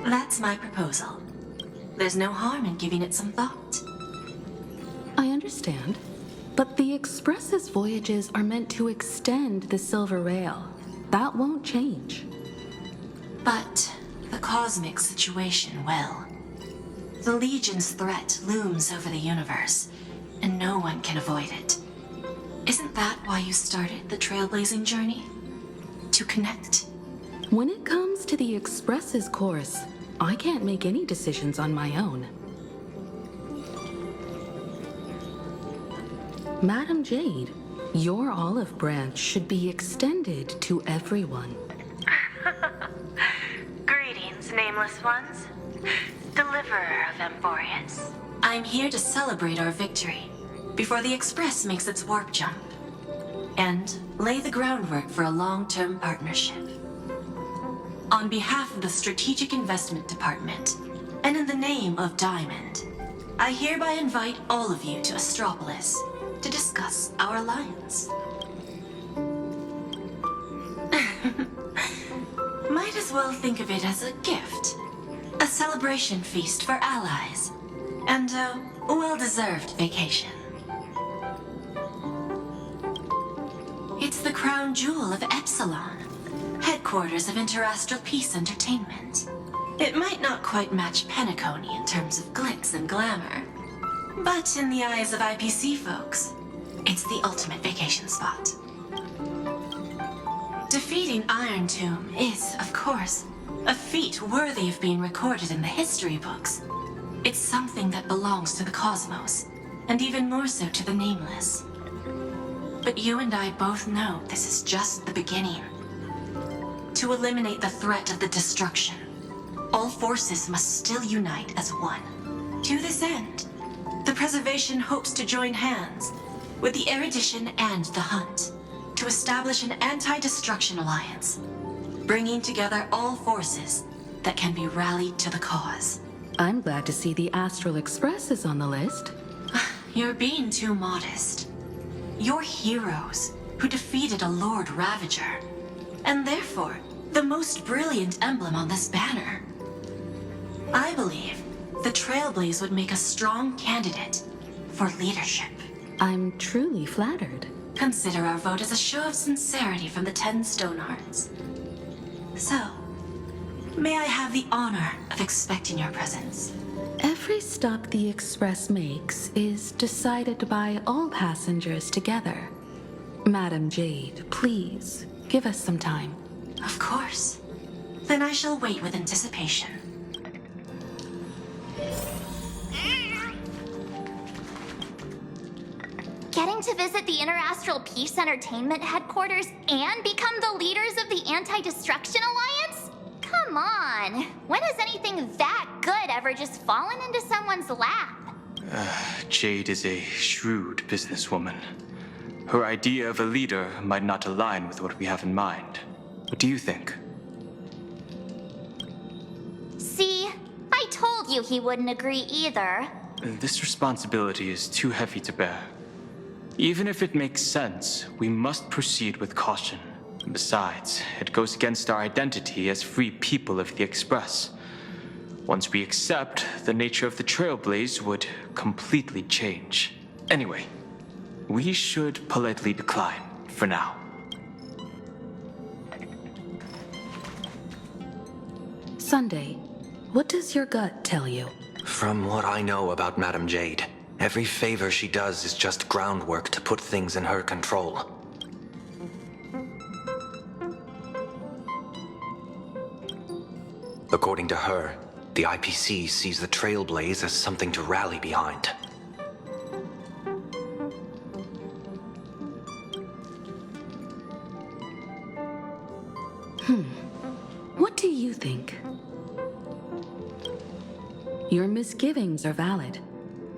That's my proposal. There's no harm in giving it some thought. I understand, but the Express's voyages are meant to extend the Silver Rail. That won't change. But the cosmic situation will. The Legion's threat looms over the universe, and no one can avoid it. Isn't that why you started the trailblazing journey? To connect? When it comes to the Express's course, I can't make any decisions on my own. Madam Jade, your olive branch should be extended to everyone. Greetings, nameless ones. Deliverer of Emphorius. I'm here to celebrate our victory before the Express makes its warp jump, and lay the groundwork for a long-term partnership. On behalf of the Strategic Investment Department, and in the name of Diamond, I hereby invite all of you to Astropolis to discuss our alliance. Might as well think of it as a gift. A celebration feast for allies, and a well-deserved vacation. It's the crown jewel of Epsilon, headquarters of Interastral Peace Entertainment. It might not quite match Penacony in terms of glitz and glamour, but in the eyes of IPC folks, it's the ultimate vacation spot. Defeating Iron Tomb is, of course, a feat worthy of being recorded in the history books. It's something that belongs to the cosmos, and even more so to the Nameless. But you and I both know this is just the beginning. To eliminate the threat of the destruction, all forces must still unite as one. To this end, the Preservation hopes to join hands with the Erudition and the Hunt to establish an anti-destruction alliance, bringing together all forces that can be rallied to the cause. I'm glad to see the Astral Express is on the list. You're being too modest. You're heroes who defeated a Lord Ravager, and therefore the most brilliant emblem on this banner. I believe the Trailblaze would make a strong candidate for leadership. I'm truly flattered. Consider our vote as a show of sincerity from the 10 Stonehearts. So, may I have the honor of expecting your presence? Every stop the Express makes is decided by all passengers together. Madam Jade, please, give us some time. Of course. Then I shall wait with anticipation. Getting to visit the Interastral Peace Entertainment headquarters and become the leaders of the Anti-Destruction Alliance? Come on! When has anything that good ever just fallen into someone's lap? Jade is a shrewd businesswoman. Her idea of a leader might not align with what we have in mind. What do you think? See? I told you he wouldn't agree either. This responsibility is too heavy to bear. Even if it makes sense, we must proceed with caution. Besides, it goes against our identity as free people of the Express. Once we accept, the nature of the Trailblaze would completely change. Anyway, we should politely decline for now. Sunday, what does your gut tell you? From what I know about Madam Jade, every favor she does is just groundwork to put things in her control. According to her, the IPC sees the Trailblaze as something to rally behind. What do you think? Your misgivings are valid.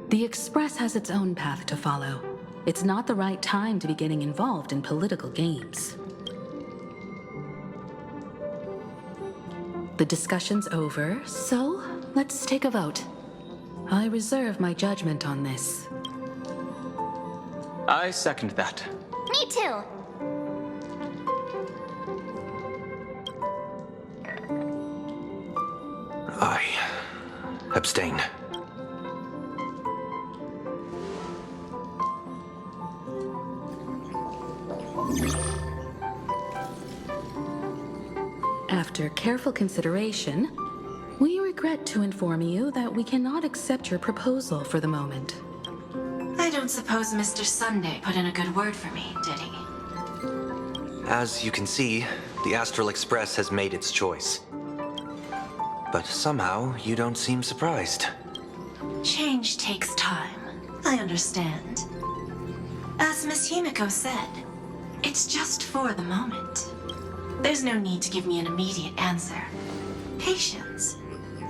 The Express has its own path to follow. It's not the right time to be getting involved in political games. The discussion's over, so let's take a vote. I reserve my judgment on this. I second that. Me too. Abstain. After careful consideration, we regret to inform you that we cannot accept your proposal for the moment. I don't suppose Mr. Sunday put in a good word for me, did he? As you can see, the Astral Express has made its choice. But somehow, you don't seem surprised. Change takes time. I understand. As Miss Himiko said, it's just for the moment. There's no need to give me an immediate answer. Patience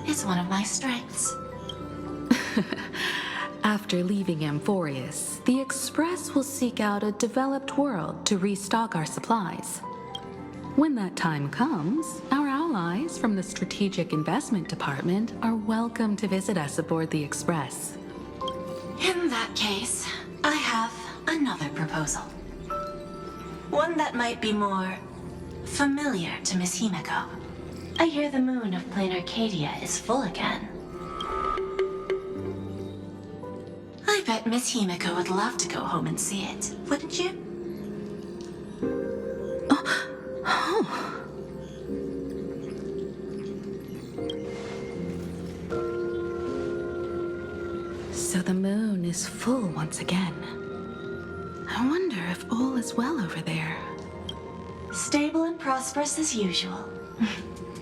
is one of my strengths. After leaving Amphorius, the Express will seek out a developed world to restock our supplies. When that time comes, our allies from the Strategic Investment Department are welcome to visit us aboard the Express. In that case, I have another proposal. One that might be more familiar to Miss Himiko. I hear the moon of plain Arcadia is full again. I bet Miss Himiko would love to go home and see it, wouldn't you? So the moon is full once again. I wonder if all is well over there. Stable and prosperous as usual.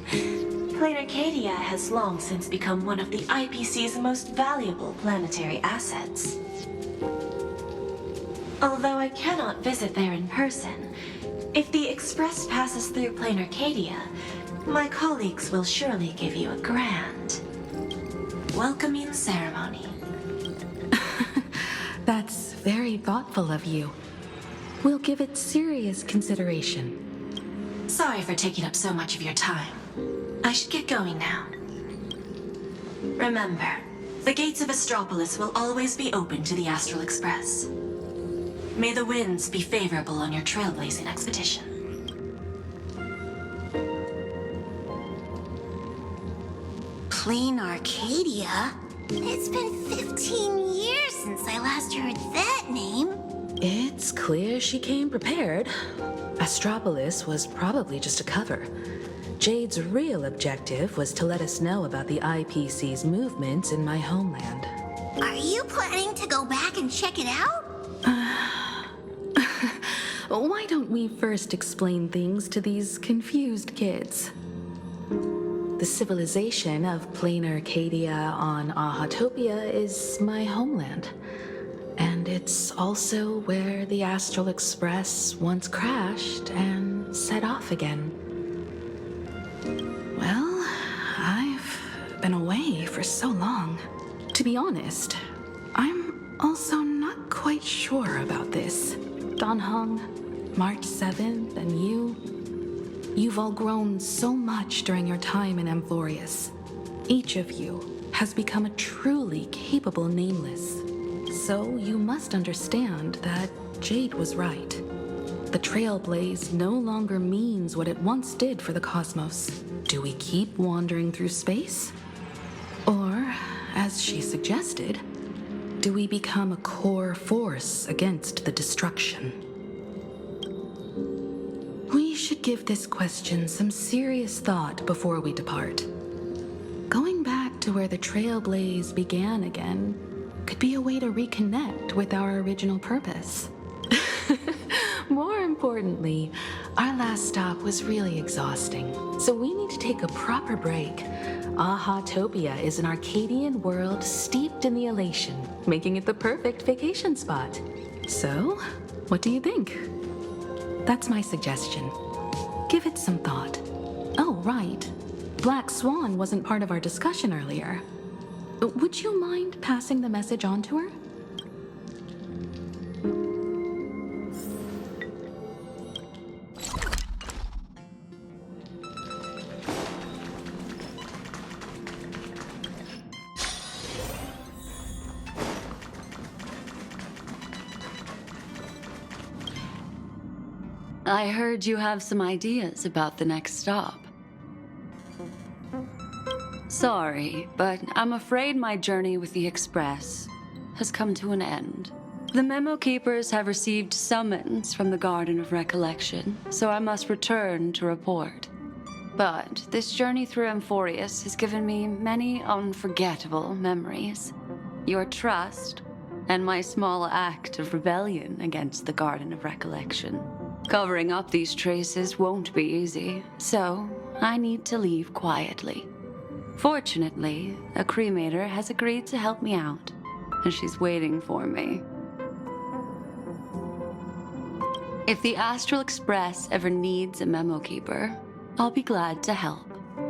Plain Arcadia has long since become one of the IPC's most valuable planetary assets. Although I cannot visit there in person, if the Express passes through Plain Arcadia, my colleagues will surely give you a grand welcoming ceremony. That's very thoughtful of you. We'll give it serious consideration. Sorry for taking up so much of your time. I should get going now. Remember, the gates of Astropolis will always be open to the Astral Express. May the winds be favorable on your trailblazing expedition. Plain Arcadia? It's been 15 years since I last heard that name. It's clear she came prepared. Astropolis was probably just a cover. Jade's real objective was to let us know about the IPC's movements in my homeland. Are you planning to go back and check it out? Why don't we first explain things to these confused kids? The civilization of plain Arcadia on Ahatopia is my homeland. And it's also where the Astral Express once crashed and set off again. Well, I've been away for so long. To be honest, I'm also not quite sure about this. Dan Heng, March 7th, and you've all grown so much during your time in Amphorius. Each of you has become a truly capable Nameless. So you must understand that Jade was right. The Trailblaze no longer means what it once did for the cosmos. Do we keep wandering through space? Or, as she suggested, do we become a core force against the destruction? We should give this question some serious thought before we depart. Going back to where the Trailblaze began again could be a way to reconnect with our original purpose. More importantly, our last stop was really exhausting, so we need to take a proper break. Ahatopia is an Arcadian world steeped in the elation, making it the perfect vacation spot. So, what do you think? That's my suggestion. Give it some thought. Oh, right. Black Swan wasn't part of our discussion earlier. Would you mind passing the message on to her? I heard you have some ideas about the next stop. Sorry, but I'm afraid my journey with the Express has come to an end. The Memo Keepers have received summons from the Garden of Recollection, so I must return to report. But this journey through Amphorius has given me many unforgettable memories. Your trust, and my small act of rebellion against the Garden of Recollection. Covering up these traces won't be easy, so I need to leave quietly. Fortunately, a cremator has agreed to help me out, and she's waiting for me. If the Astral Express ever needs a memo keeper, I'll be glad to help.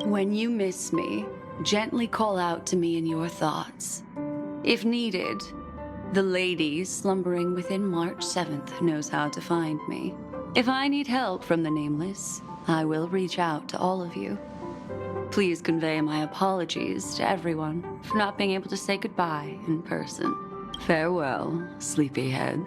When you miss me, gently call out to me in your thoughts. If needed, the lady slumbering within March 7th knows how to find me. If I need help from the Nameless, I will reach out to all of you. Please convey my apologies to everyone for not being able to say goodbye in person. Farewell, sleepyhead.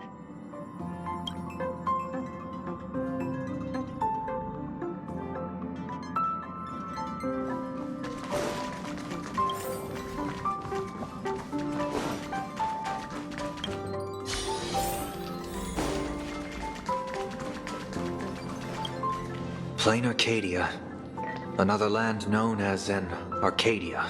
Plain Arcadia. Another land known as an Arcadia.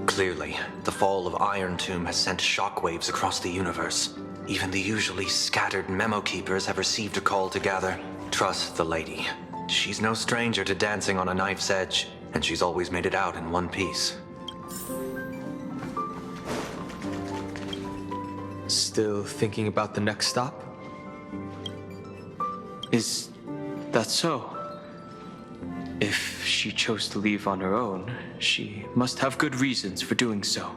Clearly, the fall of Iron Tomb has sent shockwaves across the universe. Even the usually scattered memo keepers have received a call to gather. Trust the lady. She's no stranger to dancing on a knife's edge, and she's always made it out in one piece. Still thinking about the next stop? Is that so? If she chose to leave on her own, she must have good reasons for doing so.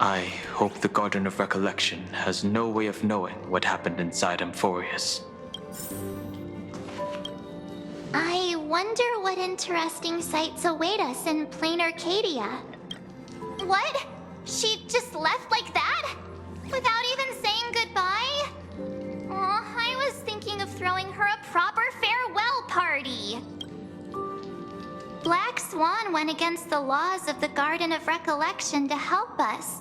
I hope the Garden of Recollection has no way of knowing what happened inside Amphorius. I wonder what interesting sights await us in plain Arcadia. What? She just left like that? Without even saying goodbye? Aw, I was thinking of throwing her a proper farewell party. Black Swan went against the laws of the Garden of Recollection to help us.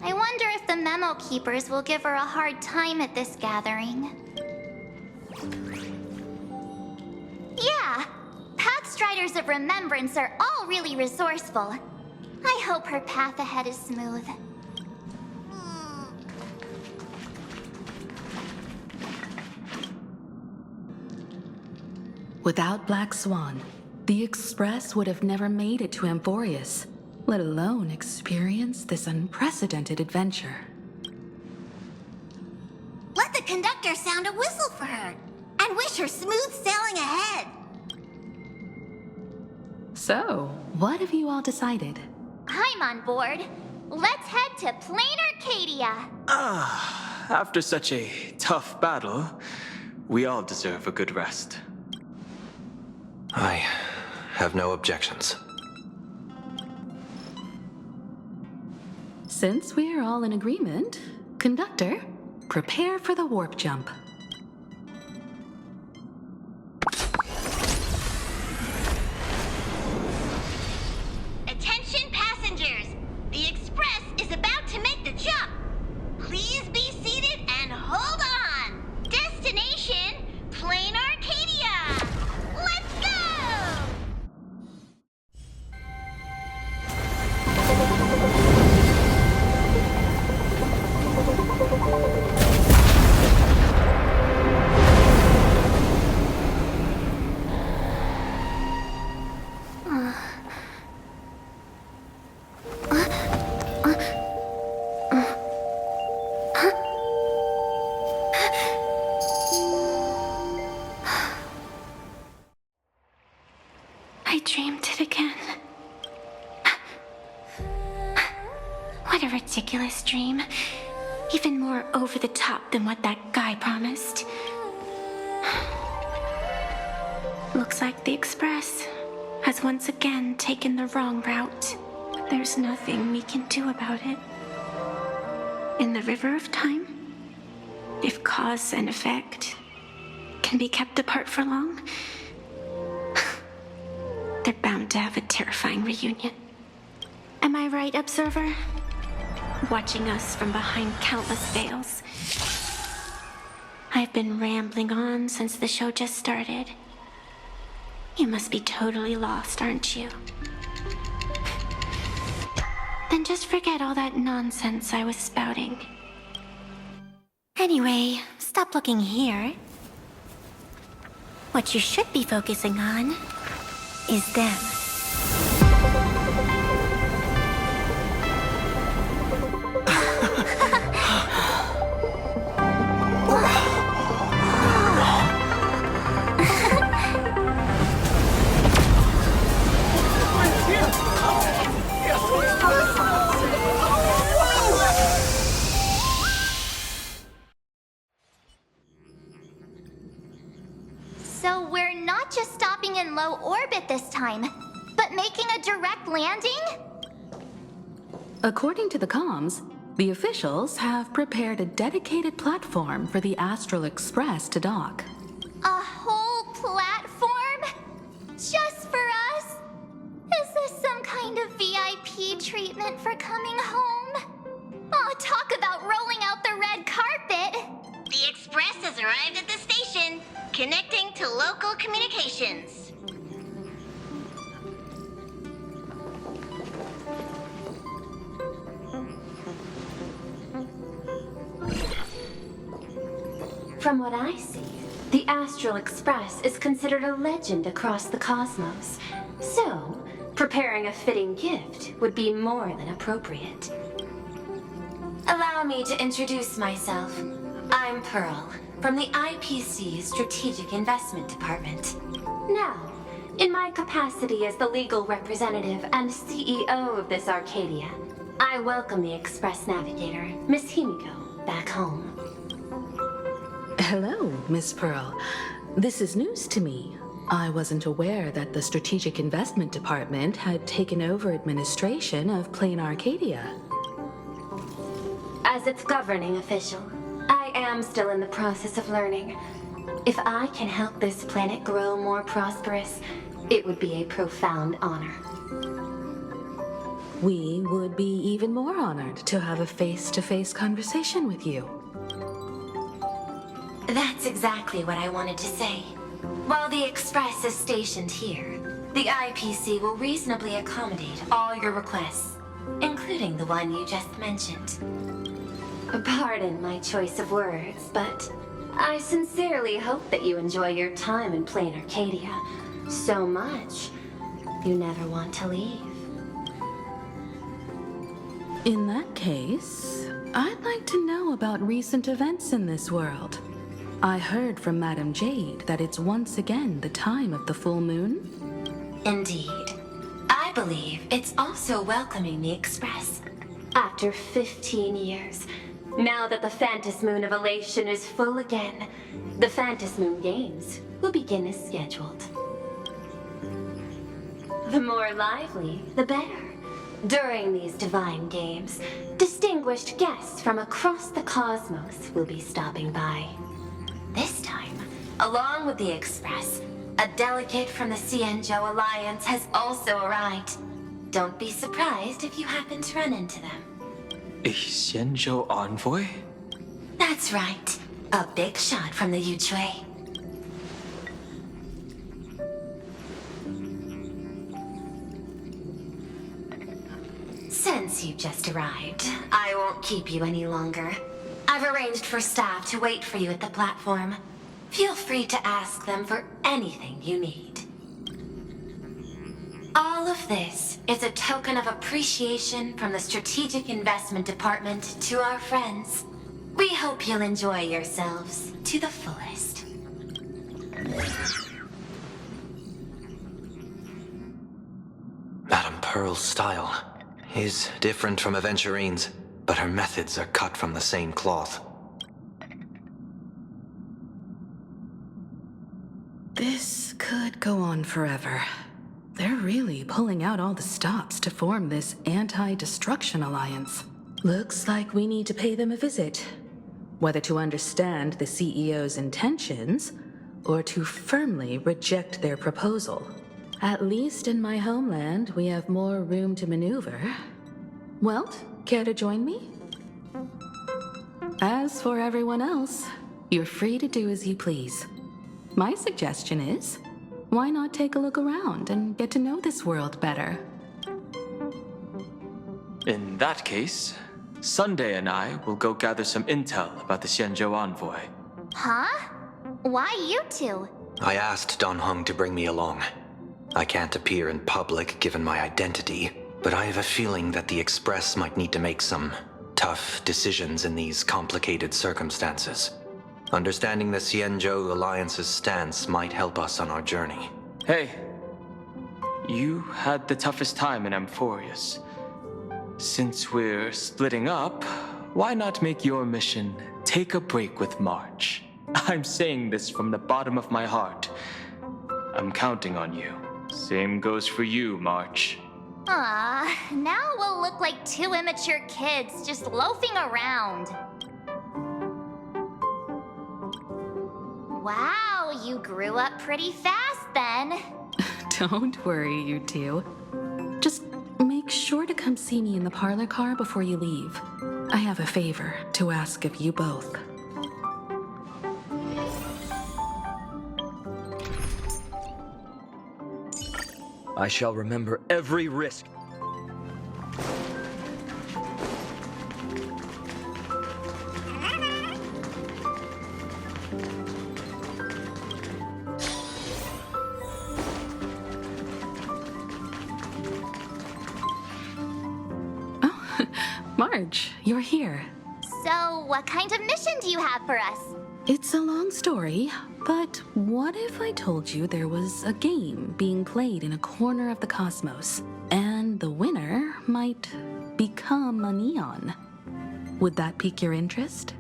I wonder if the Memo Keepers will give her a hard time at this gathering. Yeah, Pathstriders of Remembrance are all really resourceful. I hope her path ahead is smooth. Without Black Swan, the Express would have never made it to Amphorius, let alone experience this unprecedented adventure. Let the conductor sound a whistle for her, and wish her smooth sailing ahead. So, what have you all decided? I'm on board. Let's head to plain Arcadia. After such a tough battle, we all deserve a good rest. I have no objections. Since we're all in agreement, Conductor, prepare for the warp jump. Attention passengers! The Express is about to make the jump. Please be seated and hold on. Destination, plain Arcadia. Let's go! I dreamed it again. What a ridiculous dream. Even more over the top than what that guy promised. Looks like the Express has once again taken the wrong route. But there's nothing we can do about it. In the river of time, if cause and effect can be kept apart for long, They're bound to have a terrifying reunion. Am I right, Observer? Watching us from behind countless veils. I've been rambling on since the show just started. You must be totally lost, aren't you? Then just forget all that nonsense I was spouting. Anyway, stop looking here. What you should be focusing on is them. So we're not just stopping in low orbit this time, but making a direct landing? According to the comms, the officials have prepared a dedicated platform for the Astral Express to dock. A whole platform? Just for us? Is this some kind of VIP treatment for coming home? Oh, talk about rolling out the red carpet! The Express has arrived at the station, connecting to local communications. From what I see, the Astral Express is considered a legend across the cosmos. So, preparing a fitting gift would be more than appropriate. Allow me to introduce myself. I'm Pearl, from the IPC Strategic Investment Department. Now, in my capacity as the legal representative and CEO of this Arcadia, I welcome the Express Navigator, Miss Himiko, back home. Hello, Miss Pearl. This is news to me. I wasn't aware that the Strategic Investment Department had taken over administration of Plain Arcadia. As its governing official, I am still in the process of learning. If I can help this planet grow more prosperous, it would be a profound honor. We would be even more honored to have a face-to-face conversation with you. That's exactly what I wanted to say. While the Express is stationed here, the IPC will reasonably accommodate all your requests, including the one you just mentioned. Pardon my choice of words, but I sincerely hope that you enjoy your time in Plain Arcadia so much you never want to leave. In that case, I'd like to know about recent events in this world. I heard from Madame Jade that it's once again the time of the full moon. Indeed. I believe it's also welcoming the Express. After 15 years, now that the Phantasmoon of Elation is full again, the Phantasmoon Games will begin as scheduled. The more lively, the better. During these divine games, distinguished guests from across the cosmos will be stopping by. This time, along with the Express, a delegate from the Cienjo Alliance has also arrived. Don't be surprised if you happen to run into them. A Xianzhou envoy? That's right. A big shot from the Yuchui. Since you just arrived, I won't keep you any longer. I've arranged for staff to wait for you at the platform. Feel free to ask them for anything you need. All of this is a token of appreciation from the Strategic Investment Department to our friends. We hope you'll enjoy yourselves to the fullest. Madame Pearl's style is different from Aventurine's, but her methods are cut from the same cloth. This could go on forever. They're really pulling out all the stops to form this anti-destruction alliance. Looks like we need to pay them a visit. Whether to understand the CEO's intentions, or to firmly reject their proposal. At least in my homeland, we have more room to maneuver. Welt, care to join me? As for everyone else, you're free to do as you please. My suggestion is, why not take a look around and get to know this world better? In that case, Sunday and I will go gather some intel about the Xianzhou envoy. Huh? Why you two? I asked Don Hung to bring me along. I can't appear in public given my identity, but I have a feeling that the Express might need to make some tough decisions in these complicated circumstances. Understanding the Xianzhou Alliance's stance might help us on our journey. Hey, you had the toughest time in Amphorius. Since we're splitting up, why not make your mission take a break with March? I'm saying this from the bottom of my heart. I'm counting on you. Same goes for you, March. Now we'll look like two immature kids just loafing around. Wow, you grew up pretty fast then. Don't worry, you two. Just make sure to come see me in the parlor car before you leave. I have a favor to ask of you both. I shall remember every risk. Oh, Marge, you're here. So, what kind of mission do you have for us? It's a long story, but what if I told you there was a game being played in a corner of the cosmos, and the winner might become a neon? Would that pique your interest?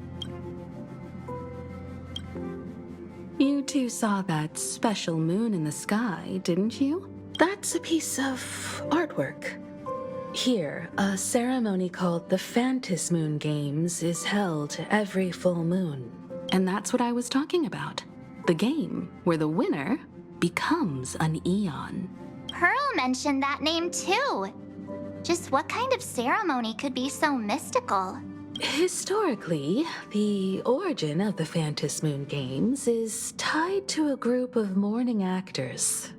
You two saw that special moon in the sky, didn't you? That's a piece of artwork. Here, a ceremony called the Phantasmoon Games is held every full moon. And that's what I was talking about. The game where the winner becomes an Eon. Pearl mentioned that name too. Just what kind of ceremony could be so mystical? Historically, the origin of the Phantasmoon Games is tied to a group of mourning actors.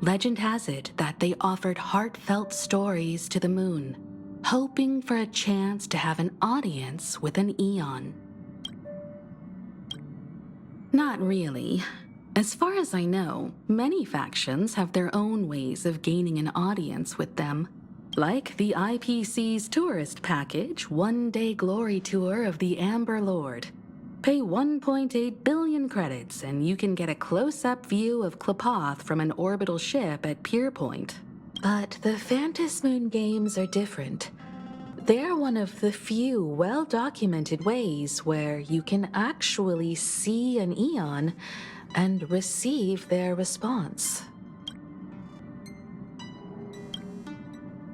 Legend has it that they offered heartfelt stories to the moon, hoping for a chance to have an audience with an Eon. Not really. As far as I know, many factions have their own ways of gaining an audience with them. Like the IPC's tourist package, one-day glory tour of the Amber Lord. Pay 1.8 billion credits and you can get a close-up view of Klapoth from an orbital ship at Pier Point. But the Phantasmoon Games are different. They're one of the few well-documented ways where you can actually see an Eon and receive their response.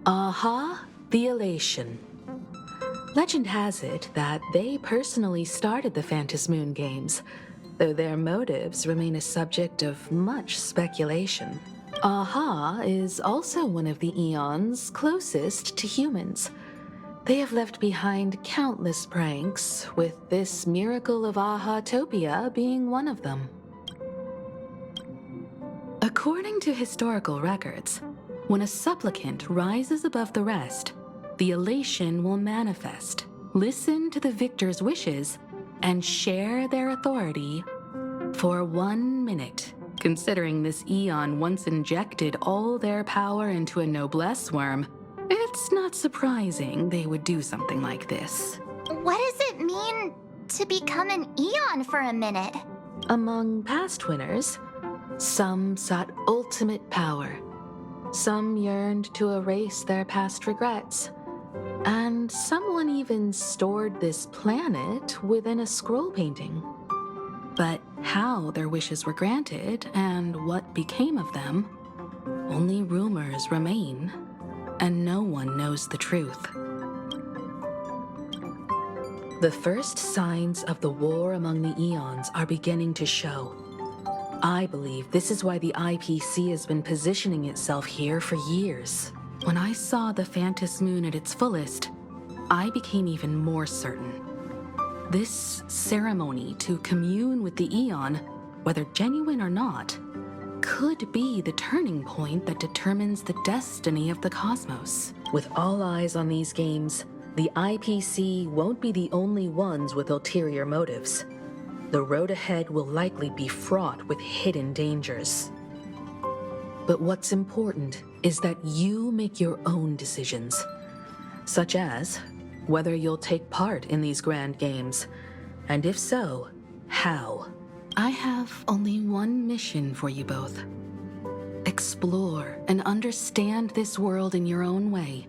Aha, the Elation. Legend has it that they personally started the Phantasmoon Games, though their motives remain a subject of much speculation. Aha is also one of the Eons closest to humans. They have left behind countless pranks, with this miracle of Aha-topia being one of them. According to historical records, when a supplicant rises above the rest, the elation will manifest, listen to the victor's wishes, and share their authority for 1 minute. Considering this Eon once injected all their power into a noblesse worm, it's not surprising they would do something like this. What does it mean to become an Eon for a minute? Among past winners, some sought ultimate power. Some yearned to erase their past regrets. And someone even stored this planet within a scroll painting. But how their wishes were granted and what became of them, only rumors remain, and no one knows the truth. The first signs of the war among the Eons are beginning to show. I believe this is why the IPC has been positioning itself here for years. When I saw the Phantasmoon at its fullest, I became even more certain. This ceremony to commune with the Eon, whether genuine or not, could be the turning point that determines the destiny of the cosmos. With all eyes on these games, the IPC won't be the only ones with ulterior motives. The road ahead will likely be fraught with hidden dangers. But what's important is that you make your own decisions, such as whether you'll take part in these grand games, and if so, how. I have only one mission for you both. Explore and understand this world in your own way,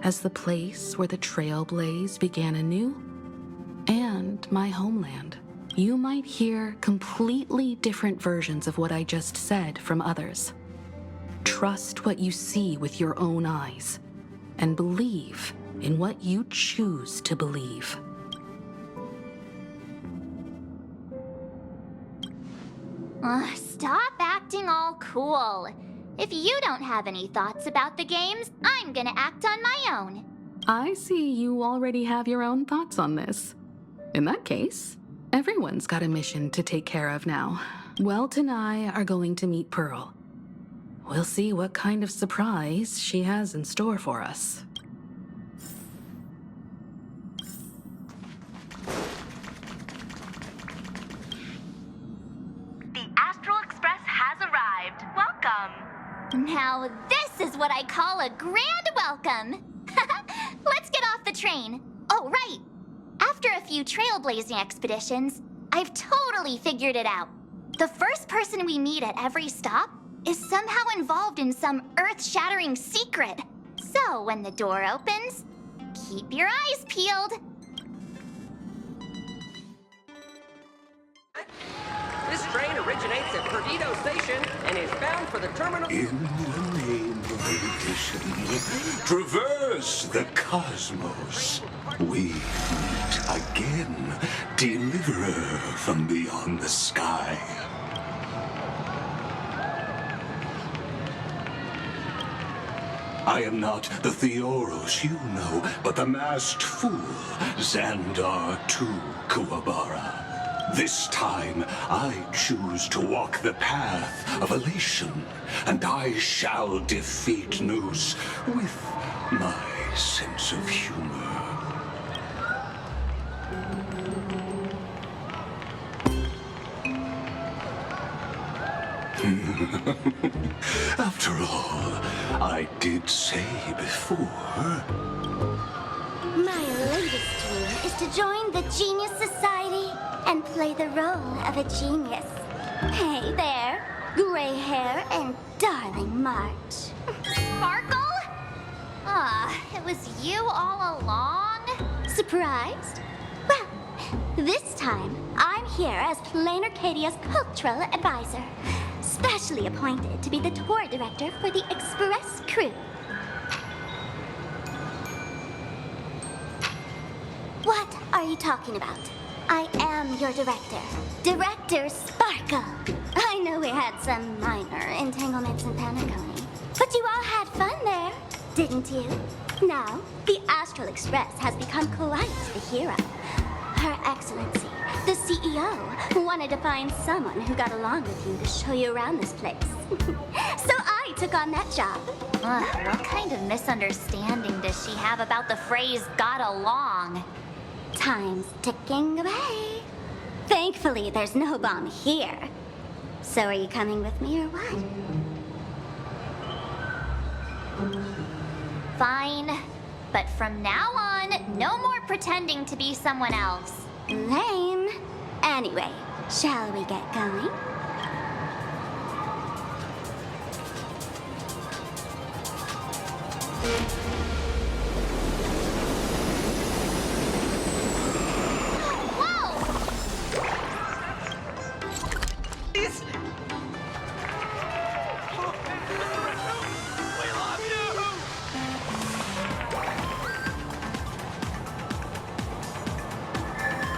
as the place where the Trailblaze began anew, and my homeland. You might hear completely different versions of what I just said from others. Trust what you see with your own eyes, and believe in what you choose to believe. Stop acting all cool. If you don't have any thoughts about the games, I'm gonna act on my own. I see you already have your own thoughts on this. In that case, everyone's got a mission to take care of now. Welt and I are going to meet Pearl. We'll see what kind of surprise she has in store for us. The Astral Express has arrived. Welcome. Now this is what I call a grand welcome. Let's get off the train. Oh, right. After a few trailblazing expeditions, I've totally figured it out. The first person we meet at every stop is somehow involved in some earth-shattering secret. So when the door opens, keep your eyes peeled. This train originates at Perdido Station and is bound for the terminal. In the name of ambition, traverse the cosmos. We meet again, deliverer from beyond the sky. I am not the Theoros you know, but the masked fool, Xandar II Kuwabara. This time, I choose to walk the path of elation, and I shall defeat Noose with my sense of humor. After all, I did say before... My latest dream is to join the Genius Society and play the role of a genius. Hey there, gray hair and darling March. Sparkle? It was you all along? Surprised? Well, this time I'm here as Plain Arcadia's cultural advisor, specially appointed to be the tour director for the Express crew. What are you talking about? I am your director, Director Sparkle. I know we had some minor entanglements in Panaconi, but you all had fun there, didn't you? Now, the Astral Express has become quite the hero. Her Excellency, the CEO, wanted to find someone who got along with you to show you around this place. So I took on that job. What kind of misunderstanding does she have about the phrase got along? Time's ticking away. Thankfully, there's no bomb here. So are you coming with me or what? Fine. But from now on, no more pretending to be someone else. Lame. Anyway, shall we get going?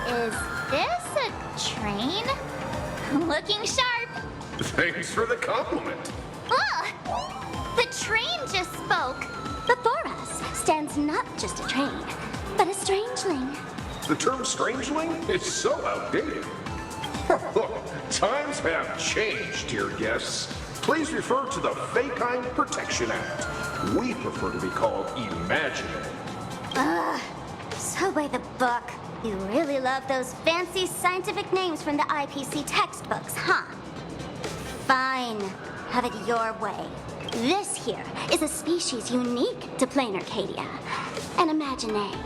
Is this a train? Looking sharp. Thanks for the compliment. Ugh! The train just spoke. Before us stands not just a train, but a strangeling. The term strangeling is so outdated. Times have changed, dear guests. Please refer to the Feykind Protection Act. We prefer to be called Imagenated. Ugh. So by the book. You really love those fancy scientific names from the IPC textbooks, huh? Fine. Have it your way. This here is a species unique to plain Arcadia. An Imagenated,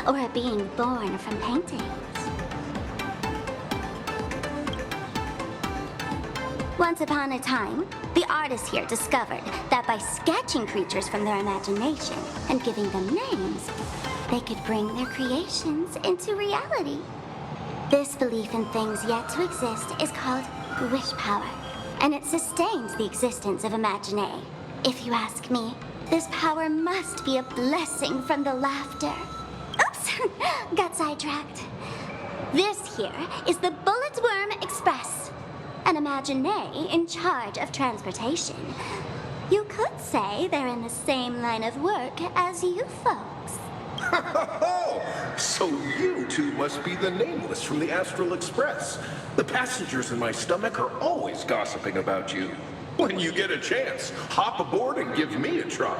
or a being born from paintings. Once upon a time, the artists here discovered that by sketching creatures from their imagination and giving them names, they could bring their creations into reality. This belief in things yet to exist is called wish power, and it sustains the existence of Imagenated. If you ask me, this power must be a blessing from the laughter. Oops, got sidetracked. This here is the Bulletworm Express, an Imagenated in charge of transportation. You could say they're in the same line of work as you folks. So you two must be the Nameless from the Astral Express. The passengers in my stomach are always gossiping about you. When you get a chance, hop aboard and give me a try.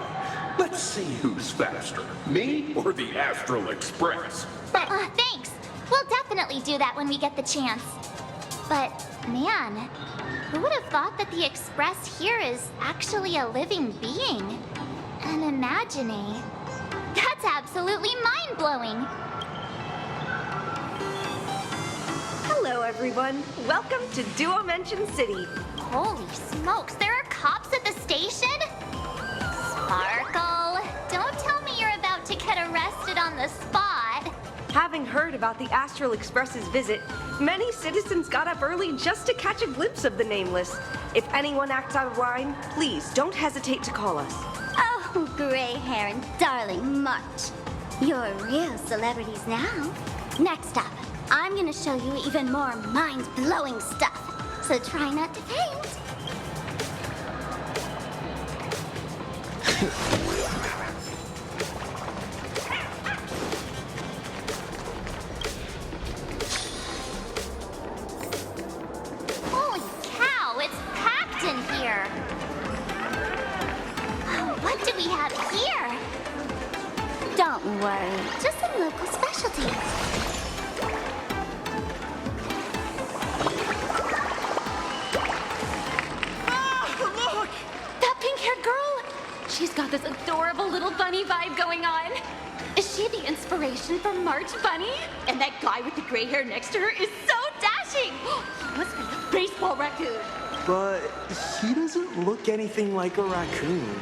Let's see who's faster, me or the Astral Express. Thanks. We'll definitely do that when we get the chance. But, man, who would have thought that the Express here is actually a living being? An Imagenated. That's absolutely mind-blowing. Hello, everyone. Welcome to Duomension City. Holy smokes, there are cops at the station? Sparkle, don't tell me you're about to get arrested on the spot. Having heard about the Astral Express's visit, many citizens got up early just to catch a glimpse of the Nameless. If anyone acts out of line, please don't hesitate to call us. Oh, gray hair and darling March. You're real celebrities now. Next up, I'm gonna show you even more mind-blowing stuff, so try not to faint. Holy cow, it's packed in here. What do we have here? Don't worry, just some local specialties. Look! That pink-haired girl! She's got this adorable little bunny vibe going on. Is she the inspiration for March Bunny? And that guy with the gray hair next to her is so dashing! He must be a baseball raccoon. But he doesn't look anything like a raccoon.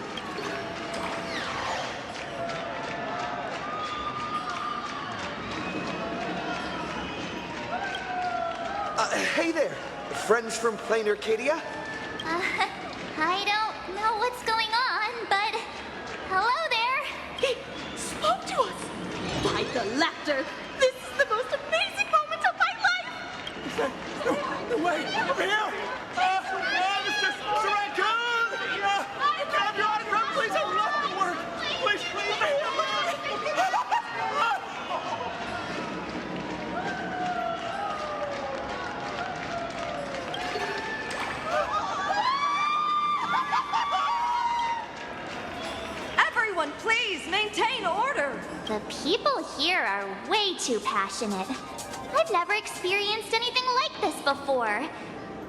Hey there, friends from plain Arcadia? I don't know what's going on, but hello there. He spoke to us. By the laughter, this is the most amazing moment of my life. Wait, over here! Mr. Raccoon! Can I have your autograph, please? I love the work. Please, over here! Everyone, please maintain order. The people here are way too passionate. I've never experienced anything like this before.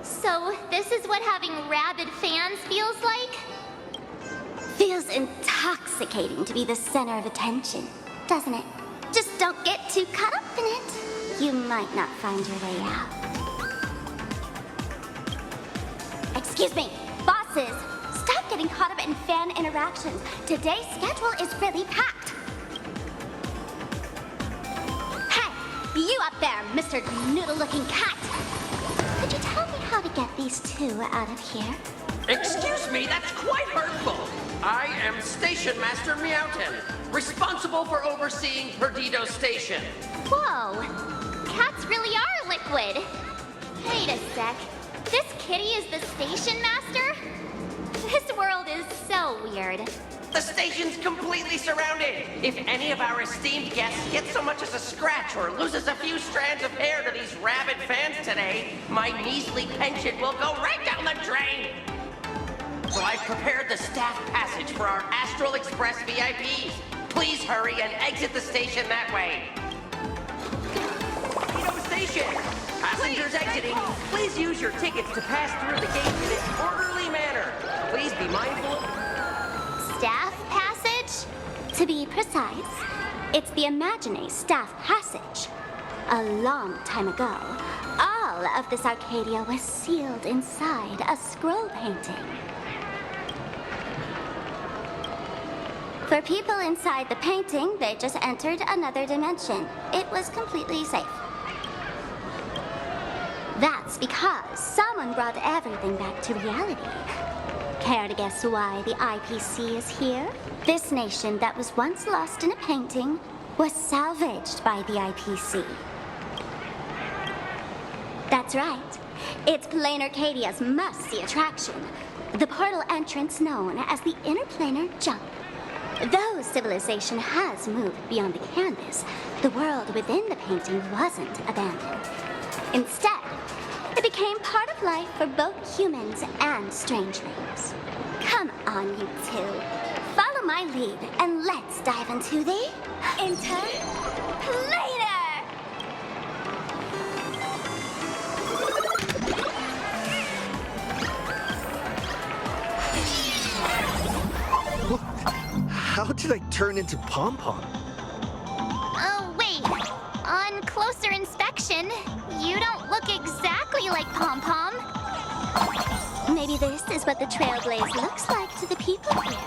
So, this is what having rabid fans feels like? Feels intoxicating to be the center of attention, doesn't it? Just don't get too caught up in it. You might not find your way out. Excuse me, bosses! Stop getting caught up in fan interactions. Today's schedule is really packed. Hey, you up there, Mr. Noodle-looking cat. Could you tell me how to get these two out of here? Excuse me, that's quite hurtful. I am Station Master Meowton, responsible for overseeing Perdido Station. Whoa, cats really are liquid. Wait a sec. This kitty is the station master? This world is so weird. The station's completely surrounded. If any of our esteemed guests gets so much as a scratch or loses a few strands of hair to these rabid fans today, my measly pension will go right down the drain. So I've prepared the staff passage for our Astral Express VIPs. Please hurry and exit the station that way. Station! Passengers exiting, please use your tickets to pass through the gate in an orderly manner. Please be mindful. Staff passage? To be precise, it's the Imagenated staff passage. A long time ago, all of this Arcadia was sealed inside a scroll painting. For people inside the painting, they just entered another dimension. It was completely safe. That's because someone brought everything back to reality. Care to guess why the IPC is here? This nation that was once lost in a painting was salvaged by the IPC. That's right. It's Plain Arcadia's must-see attraction. The portal entrance known as the Interplanar Jump. Though civilization has moved beyond the canvas, the world within the painting wasn't abandoned. Instead, it became part of life for both humans and strangelings. Come on, you two. Follow my lead, and let's dive into the Interplanar! How did I turn into Pom-Pom? Oh, wait. On closer inspection, you don't look exactly like Pom-Pom. Maybe this is what the Trailblaze looks like to the people here.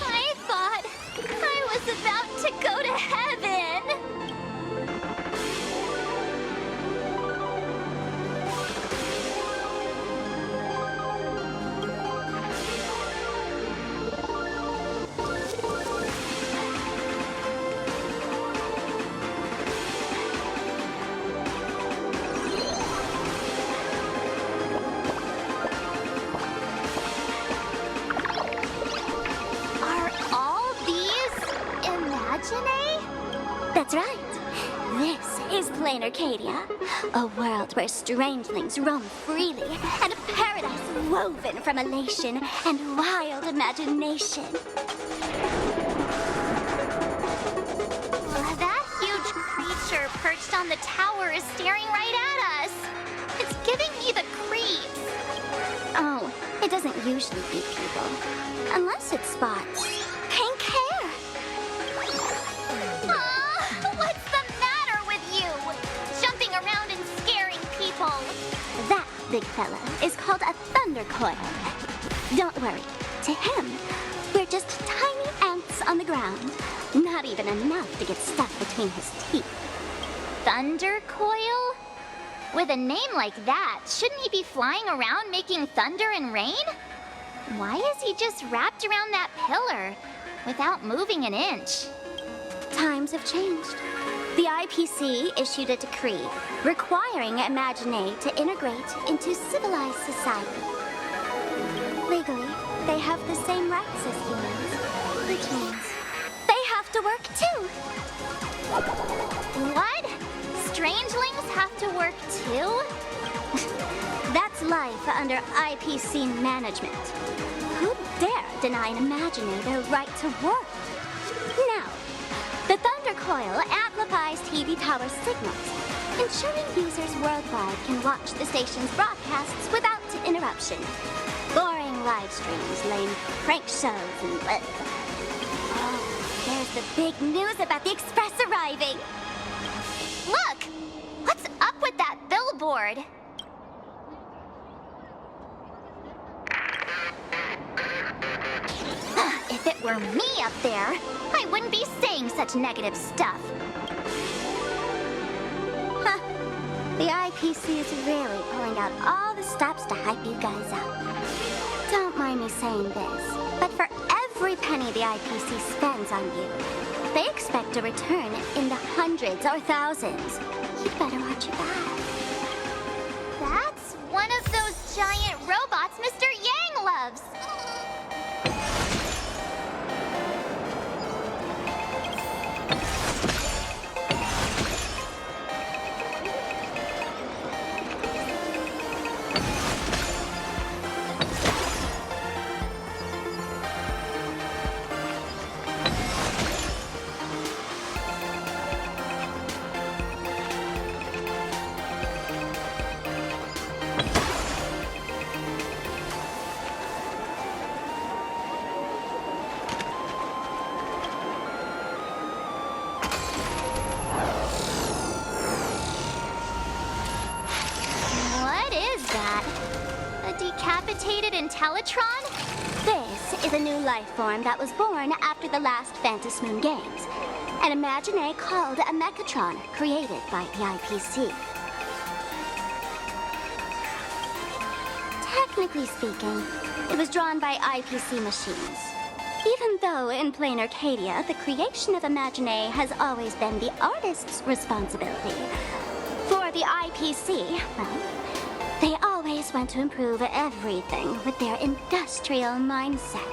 I thought I was about to go to heaven. That's right. This is Plain Arcadia, a world where strangelings roam freely, and a paradise woven from elation and wild imagination. That huge creature perched on the tower is staring right at us. It's giving me the creeps. Oh, it doesn't usually beat people. Unless it spots pink hair. What's the matter with you? Jumping around and scaring people. That big fella is called a thunder coil. Don't worry. To him, we're just tiny ants on the ground. Not even enough to get stuck between his teeth. Thunder coil? With a name like that, shouldn't he be flying around making thunder and rain? Why is he just wrapped around that pillar without moving an inch? Times have changed. The IPC issued a decree requiring Imagenated to integrate into civilized society. Legally, they have the same rights as humans, which means they have to work too. What? Strangelings have to work too? That's life under IPC management. Who'd dare deny an Imagenated a right to work? Now, the Thunder Coil amplifies TV tower signals, ensuring users worldwide can watch the station's broadcasts without interruption. Boring live streams, lame prank shows, and oh, there's the big news about the Express arriving. Look! What's up with that billboard? If it were me up there, I wouldn't be saying such negative stuff. Huh. The IPC is really pulling out all the stops to hype you guys up. Don't mind me saying this, but for every penny the IPC spends on you, they expect a return in the hundreds or thousands. You'd better watch your back. That's one of those giant robots Mr. Yang loves. Decapitated Intellitron? This is a new life form that was born after the last Phantasmoon games. An Imagenated called a Mechatron, created by the IPC. Technically speaking, it was drawn by IPC machines. Even though in Plain Arcadia, the creation of Imagenated has always been the artist's responsibility. For the IPC, well, they always want to improve everything with their industrial mindset.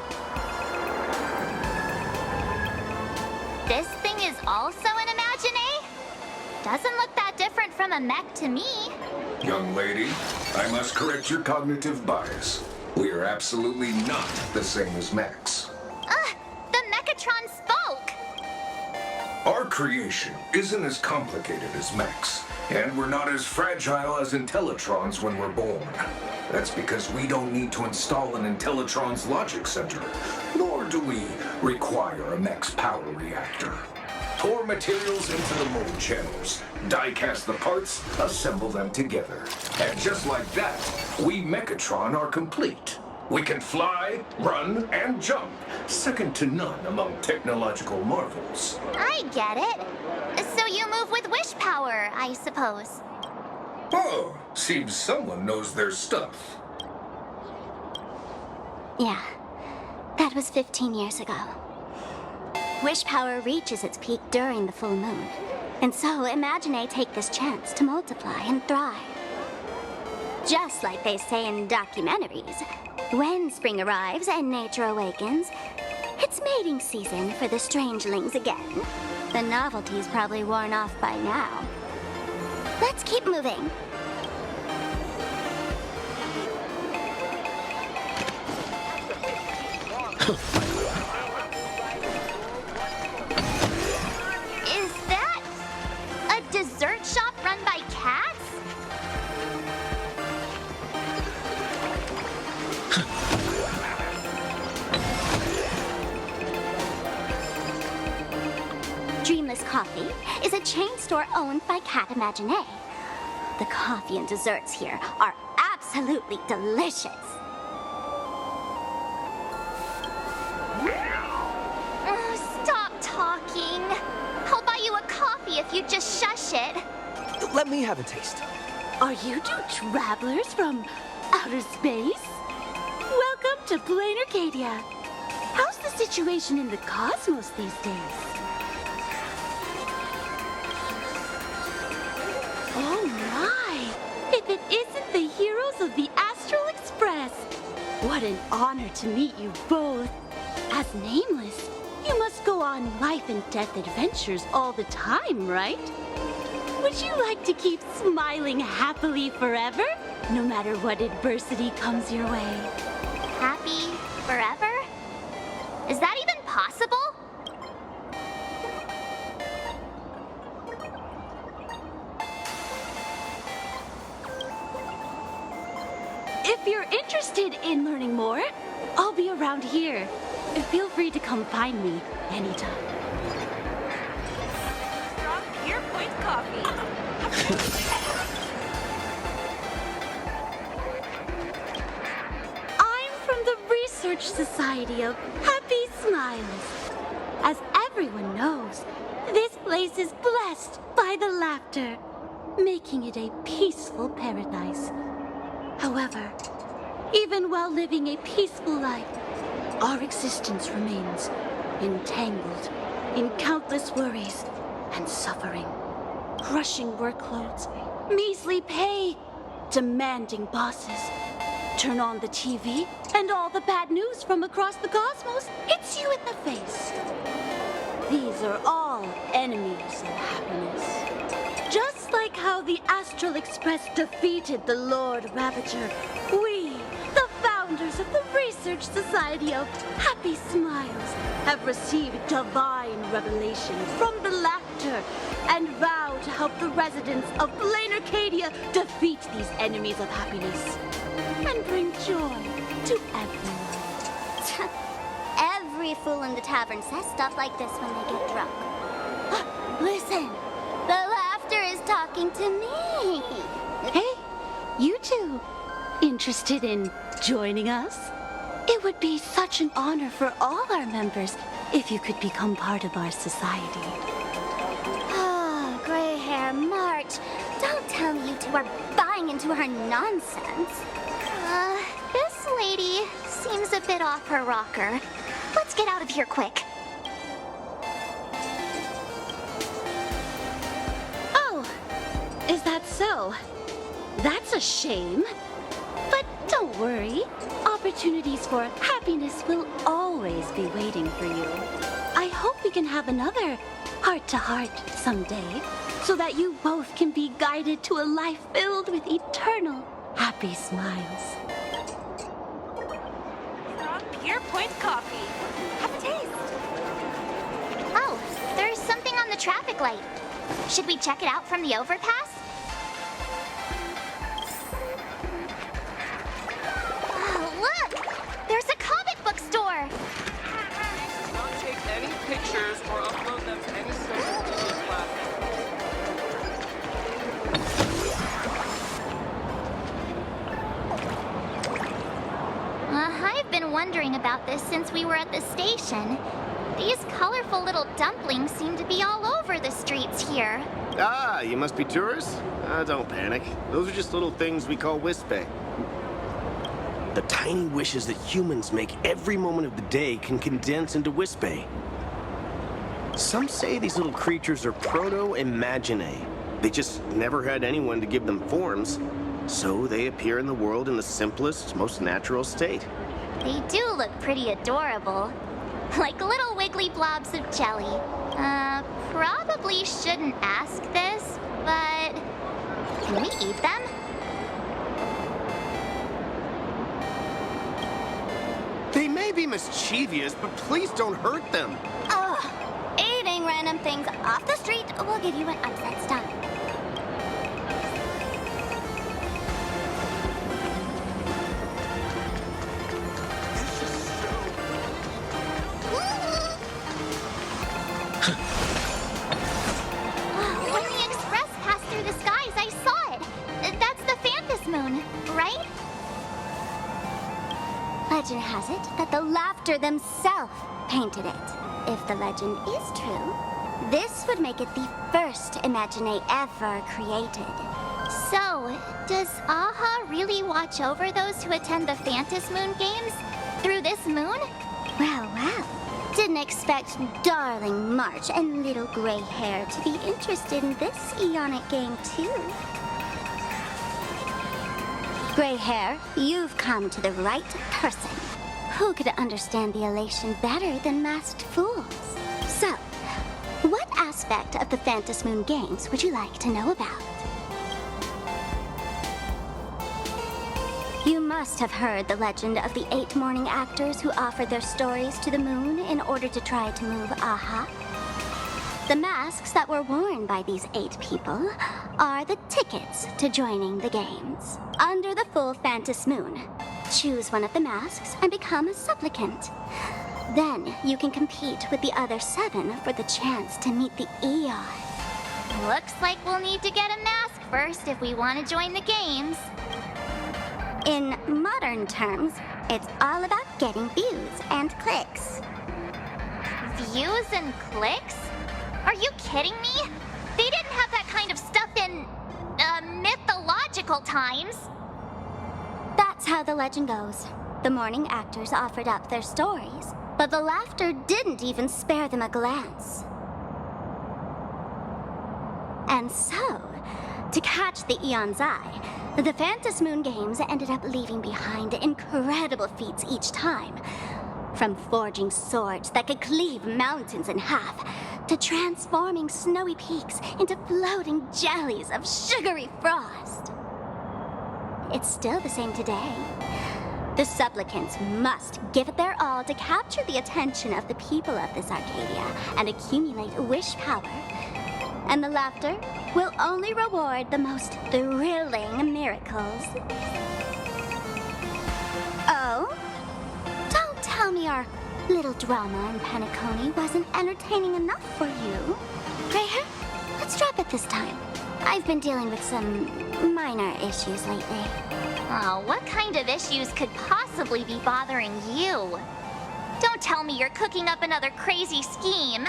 This thing is also an Imagenated? Doesn't look that different from a mech to me. Young lady, I must correct your cognitive bias. We are absolutely not the same as mechs. The Mechatron spoke! Our creation isn't as complicated as mechs. And we're not as fragile as Intellitrons when we're born. That's because we don't need to install an Intellitron's logic center, nor do we require a mech's power reactor. Pour materials into the mold channels, die-cast the parts, assemble them together. And just like that, we Mechatron are complete. We can fly, run, and jump, second to none among technological marvels. I get it. So you move with wish power, I suppose. Oh, seems someone knows their stuff. Yeah, that was 15 years ago. Wish power reaches its peak during the full moon. And so Imagenated take this chance to multiply and thrive. Just like they say in documentaries, when spring arrives and nature awakens, it's mating season for the strangelings again. The novelty's probably worn off by now. Let's keep moving. Is that a dessert shop run by cats? Dreamless Coffee is a chain store owned by Cat Imagenated. The coffee and desserts here are absolutely delicious. Stop talking. I'll buy you a coffee if you just shush it. Let me have a taste. Are you two travelers from outer space? Welcome to Plain Arcadia. How's the situation in the cosmos these days? Oh my! If it isn't the heroes of the Astral Express! What an honor to meet you both. As Nameless, you must go on life and death adventures all the time, right? Would you like to keep smiling happily forever, no matter what adversity comes your way? Happy forever? Is that even possible? If you're interested in learning more, I'll be around here. Feel free to come find me anytime. From Pier Point Coffee. I'm from the Research Society of Happy Smiles. As everyone knows, this place is blessed by the laughter, making it a peaceful paradise. However, even while living a peaceful life, our existence remains entangled in countless worries and suffering. Crushing workloads, measly pay, demanding bosses. Turn on the TV, and all the bad news from across the cosmos hits you in the face. These are all enemies of happiness. Just like how the Astral Express defeated the Lord Ravager, we, the founders of the Research Society of Happy Smiles, have received divine revelation from the laughter and vow to help the residents of Plain Arcadia defeat these enemies of happiness and bring joy to everyone. Every fool in the tavern says stuff like this when they get drunk. Listen, The laughter is talking to me. hey, you two, interested in joining us? It would be such an honor for all our members if you could become part of our society. Oh, gray hair March. Don't tell me you two are buying into her nonsense. This lady seems a bit off her rocker. Let's get out of here quick. Oh, is that so? That's a shame. But don't worry. Opportunities for happiness will always be waiting for you. I hope we can have another heart-to-heart someday, so that you both can be guided to a life filled with eternal happy smiles. From Pier Point Coffee. Have a taste. Oh, there's something on the traffic light. Should we check it out from the overpass? Oh, look! There's a comic book store! Don't take any pictures or upload them to any social media platform. I've been wondering about this since we were at the station. These colorful little dumplings seem to be all over the streets here. Ah, you must be tourists? Don't panic. Those are just little things we call wispe. The tiny wishes that humans make every moment of the day can condense into wispe. Some say these little creatures are proto-Imagenated. They just never had anyone to give them forms, so they appear in the world in the simplest, most natural state. They do look pretty adorable. Like little wiggly blobs of jelly. probably shouldn't ask this, but can we eat them? They may be mischievous, but please don't hurt them. Ugh. Eating random things off the street will give you an upset stomach. When the Express passed through the skies, I saw it. That's the Phantasmoon, right? Legend has it that the Laughter themselves painted it. If the legend is true, this would make it the first Imagenated ever created. So, does Aha really watch over those who attend the Phantasmoon games through this moon? Well, well. Didn't expect darling March and little gray hair to be interested in this Eonic game, too. Gray hair, you've come to the right person. Who could understand the elation better than masked fools? So, what aspect of the Phantasmoon games would you like to know about? You must have heard the legend of the 8 morning actors who offered their stories to the moon in order to try to move Aha. The masks that were worn by these 8 people are the tickets to joining the games. Under the full Phantasmoon, choose one of the masks and become a supplicant. Then you can compete with the other 7 for the chance to meet the Eon. Looks like we'll need to get a mask first if we want to join the games. In modern terms, it's all about getting views and clicks. Views and clicks? Are you kidding me? They didn't have that kind of stuff in, mythological times. That's how the legend goes. The morning actors offered up their stories, but the Laughter didn't even spare them a glance. And so, to catch the Eon's eye, the Phantasmoon games ended up leaving behind incredible feats each time. From forging swords that could cleave mountains in half, to transforming snowy peaks into floating jellies of sugary frost. It's still the same today. The supplicants must give it their all to capture the attention of the people of this Arcadia and accumulate wish power. And the Laughter will only reward the most thrilling miracles. Oh? Don't tell me our little drama in Penacony wasn't entertaining enough for you. Gray hair, let's drop it this time. I've been dealing with some minor issues lately. Oh, what kind of issues could possibly be bothering you? Don't tell me you're cooking up another crazy scheme.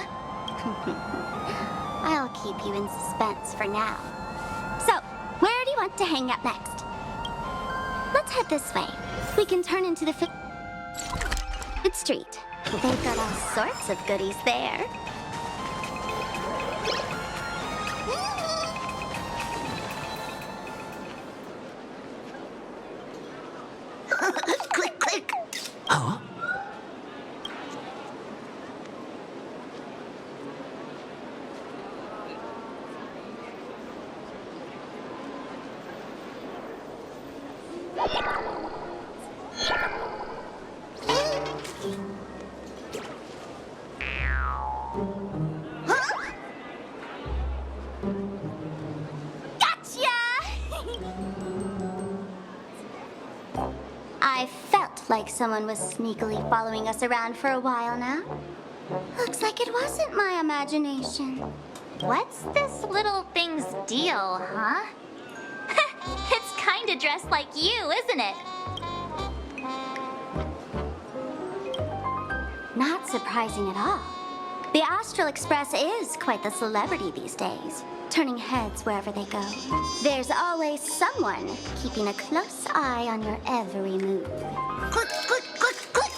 I'll keep you in suspense for now. So, where do you want to hang out next? Let's head this way. We can turn into the food street. They've got all sorts of goodies there. Click, click. Oh? I felt like someone was sneakily following us around for a while now. Looks like it wasn't my imagination. What's this little thing's deal, huh? It's kinda dressed like you, isn't it? Not surprising at all. The Astral Express is quite the celebrity these days, turning heads wherever they go. There's always someone keeping a close eye on your every move. Click, click, click, click.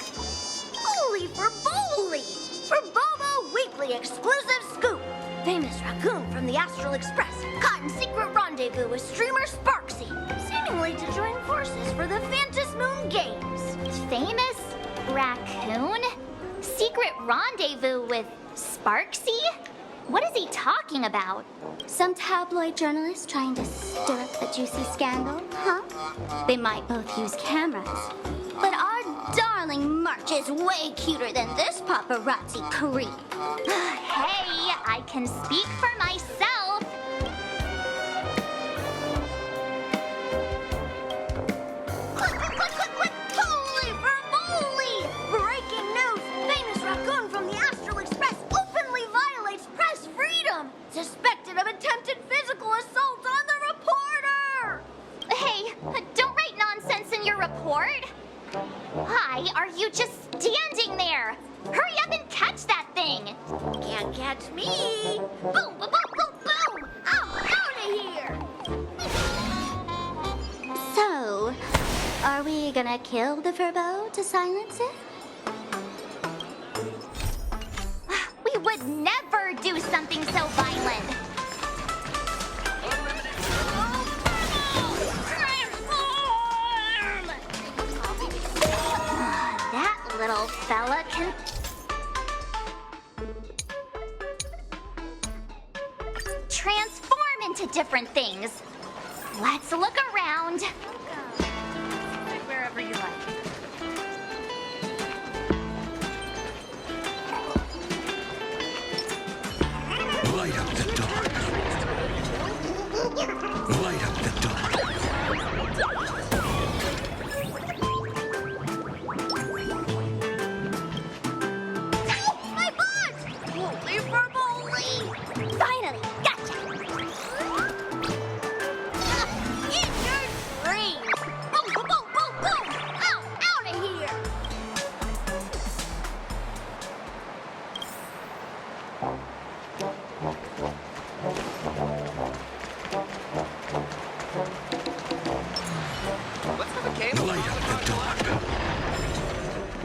Holy for Bowly! For Bobo Weekly exclusive scoop! Famous raccoon from the Astral Express caught in secret rendezvous with streamer Sparksy, seemingly to join forces for the Phantasmoon games. Famous raccoon? Secret rendezvous with Sparksy? What is he talking about? Some tabloid journalists trying to stir up a juicy scandal, huh? They might both use cameras. But our darling March is way cuter than this paparazzi creep. Hey, I can speak for myself. Quick! Holy vermoly! Breaking news! Famous raccoon from the Astral Express openly violates press freedom! Suspected of attempted physical assault on the reporter! Hey, don't write nonsense in your report. Why are you just standing there? Hurry up and catch that thing! Can't catch me! Boom, boom, boom, boom, boom! I'm out of here! So, are we gonna kill the Furbo to silence it? We would never do something so violent. That little fella can... transform into different things. Let's look around. Wherever you like. Light up the dark. Light up the dark. My butt! Holy vermoly! Finally, gotcha! In your dreams! Boom, boom, boom, boom, boom! Out of here! Light up the dark.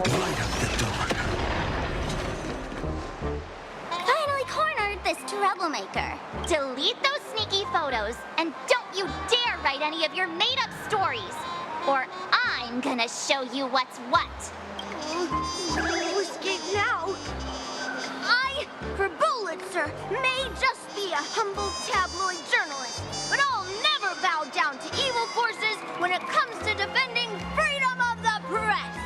Light up the dark. Finally cornered this troublemaker. Delete those sneaky photos, and don't you dare write any of your made-up stories, or I'm gonna show you what's what. You escape now. I, for Bullitzer, may just be a humble tabloid journalist, but I'll never bow down to evil forces when it comes to defending freedom of the press.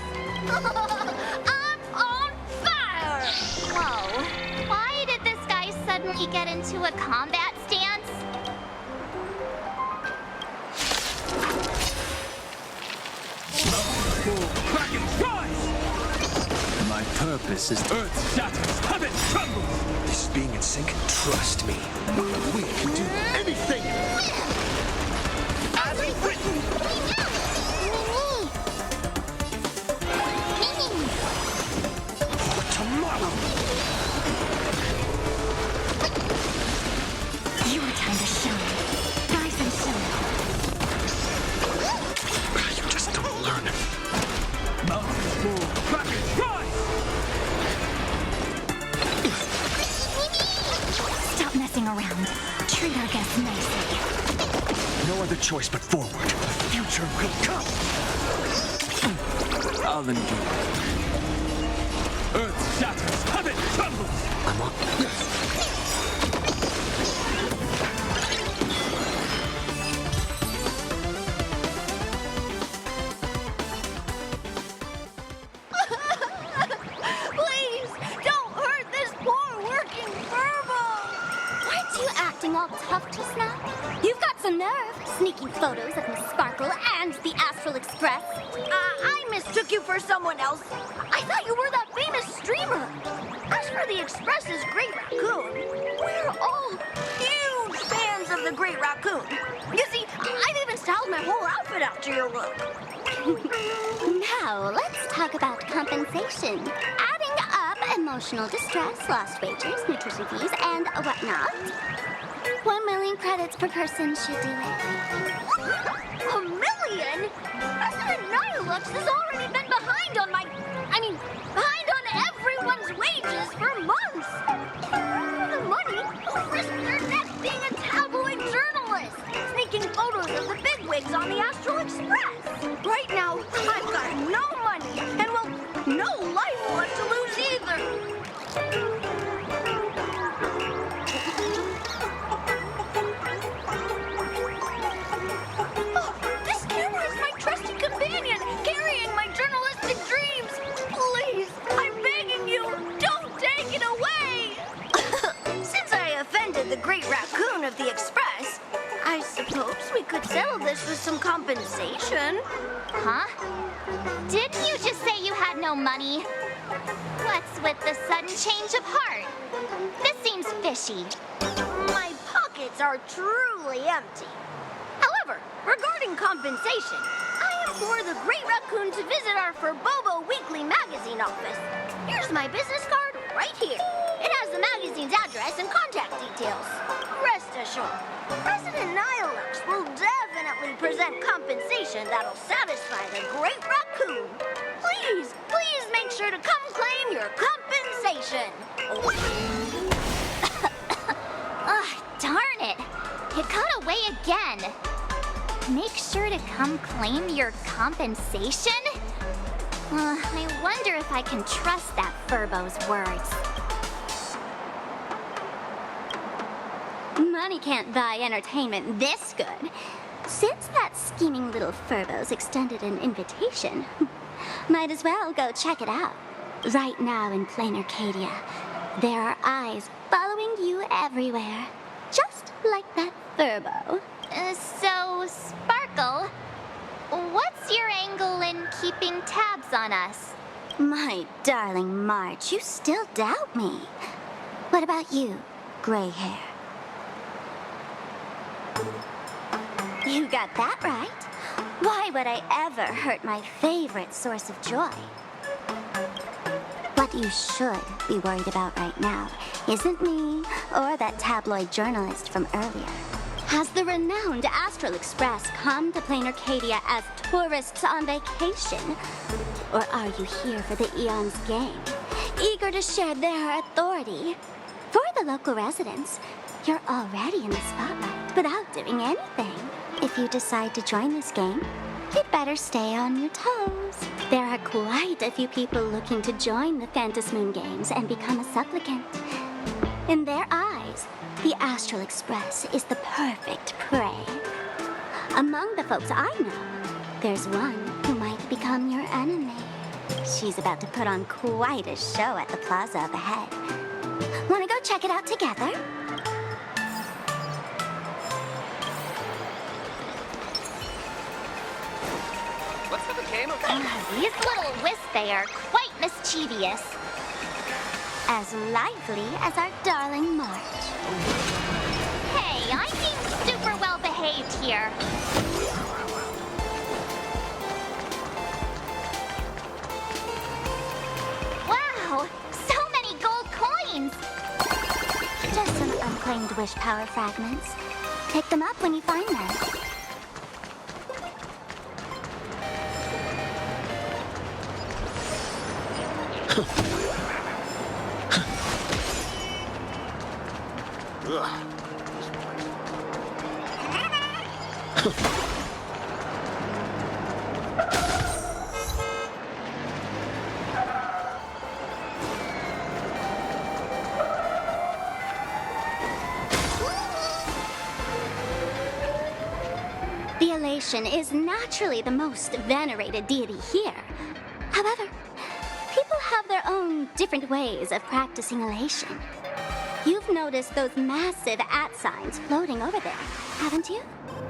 I'm on fire! Whoa. Why did this guy suddenly get into a combat stance? My purpose is Earth shatters, heaven trembles. This being in sync, trust me. We can do anything! As written. For tomorrow! Your time to shine. Rise and shine. You just don't learn it. Stop messing around. Treat our guests nicely. No other choice but forward. The future will come! I'll endure. Earth shatters, heaven trembles. I'm on. Please, don't hurt this poor working furball! Aren't you acting all tough just now? You've got some nerve, sneaking photos of Miss Sparkle and the Astral Express. I mistook you for someone else. I thought you were that famous streamer. As for the Express's Great Raccoon, we're all huge fans of the Great Raccoon. You see, I've even styled my whole outfit after your look. Now, let's talk about compensation. Adding up emotional distress, lost wages, nutrition fees, and whatnot. 1 million credits per person should do it. $1 million? President Nihilux has already been behind on behind on everyone's wages for months. For the money, who risked their neck being a tabloid journalist, sneaking photos of the bigwigs on the Astral Express. Right now, I've got no money, and well, no life left to lose either. donation. Huh? Didn't you just say you had no money? What's with the sudden change of heart? This seems fishy. My pockets are truly empty. However, regarding compensation, I implore the Great Raccoon to visit our Furbobo Weekly magazine office. Here's my business card right here. It has the magazine's address and contact details. Rest assured, President Nihilux will definitely present compensation that'll satisfy the Great Raccoon. Please, please make sure to come claim your compensation. Darn it! It got away again. Make sure to come claim your compensation? I wonder if I can trust that Furbo's words. Money can't buy entertainment this good. Since that scheming little Furbo's extended an invitation, might as well go check it out. Right now in plain Arcadia, there are eyes following you everywhere. Just like that Furbo. So, Sparkle, what's your angle in keeping tabs on us? My darling March, you still doubt me. What about you, gray hair? You got that right. Why would I ever hurt my favorite source of joy? What you should be worried about right now isn't me or that tabloid journalist from earlier. Has the renowned Astral Express come to plain Arcadia as tourists on vacation? Or are you here for the Eon's game, eager to share their authority? For the local residents, you're already in the spotlight without doing anything. If you decide to join this game, you'd better stay on your toes. There are quite a few people looking to join the Phantasmoon games and become a supplicant. In their eyes, the Astral Express is the perfect prey. Among the folks I know, there's one who might become your enemy. She's about to put on quite a show at the plaza up ahead. Wanna go check it out together? What's with the game of... These little Wispay are quite mischievous. As lively as our darling March. Hey, I'm being super well behaved here. Wow, so many gold coins. Just some unclaimed wish power fragments. Pick them up when you find them. The elation is naturally the most venerated deity here. However, people have their own different ways of practicing elation. You've noticed those massive @signs floating over there, haven't you?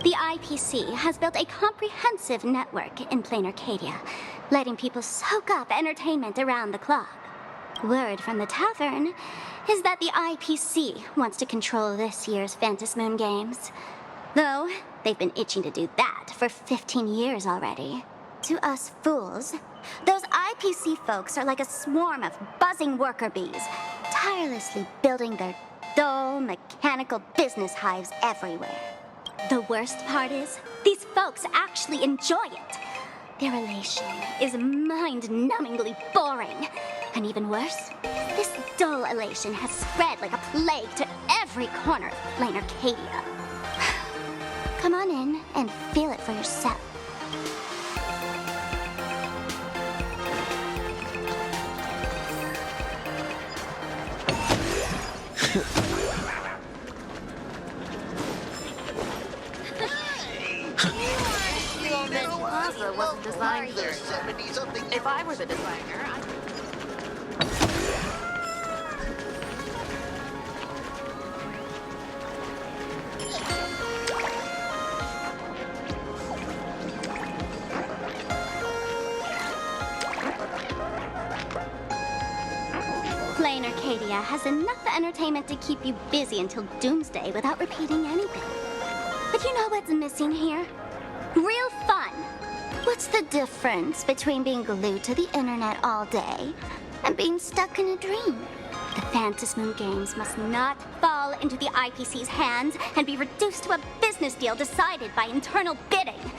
The IPC has built a comprehensive network in plain Arcadia, letting people soak up entertainment around the clock. Word from the tavern is that the IPC wants to control this year's Phantasmoon games. Though, they've been itching to do that for 15 years already. To us fools, those IPC folks are like a swarm of buzzing worker bees, tirelessly building their dull, mechanical business hives everywhere. The worst part is, these folks actually enjoy it. Their elation is mind-numbingly boring. And even worse, this dull elation has spread like a plague to every corner of plain Arcadia. Come on in and feel it for yourself. Plaza wasn't designed for it. If I were the designer, Plain Arcadia has enough entertainment to keep you busy until doomsday without repeating anything. But you know what's missing here? Real fun. What's the difference between being glued to the internet all day and being stuck in a dream? The Phantasmoon games must not fall into the IPC's hands and be reduced to a business deal decided by internal bidding.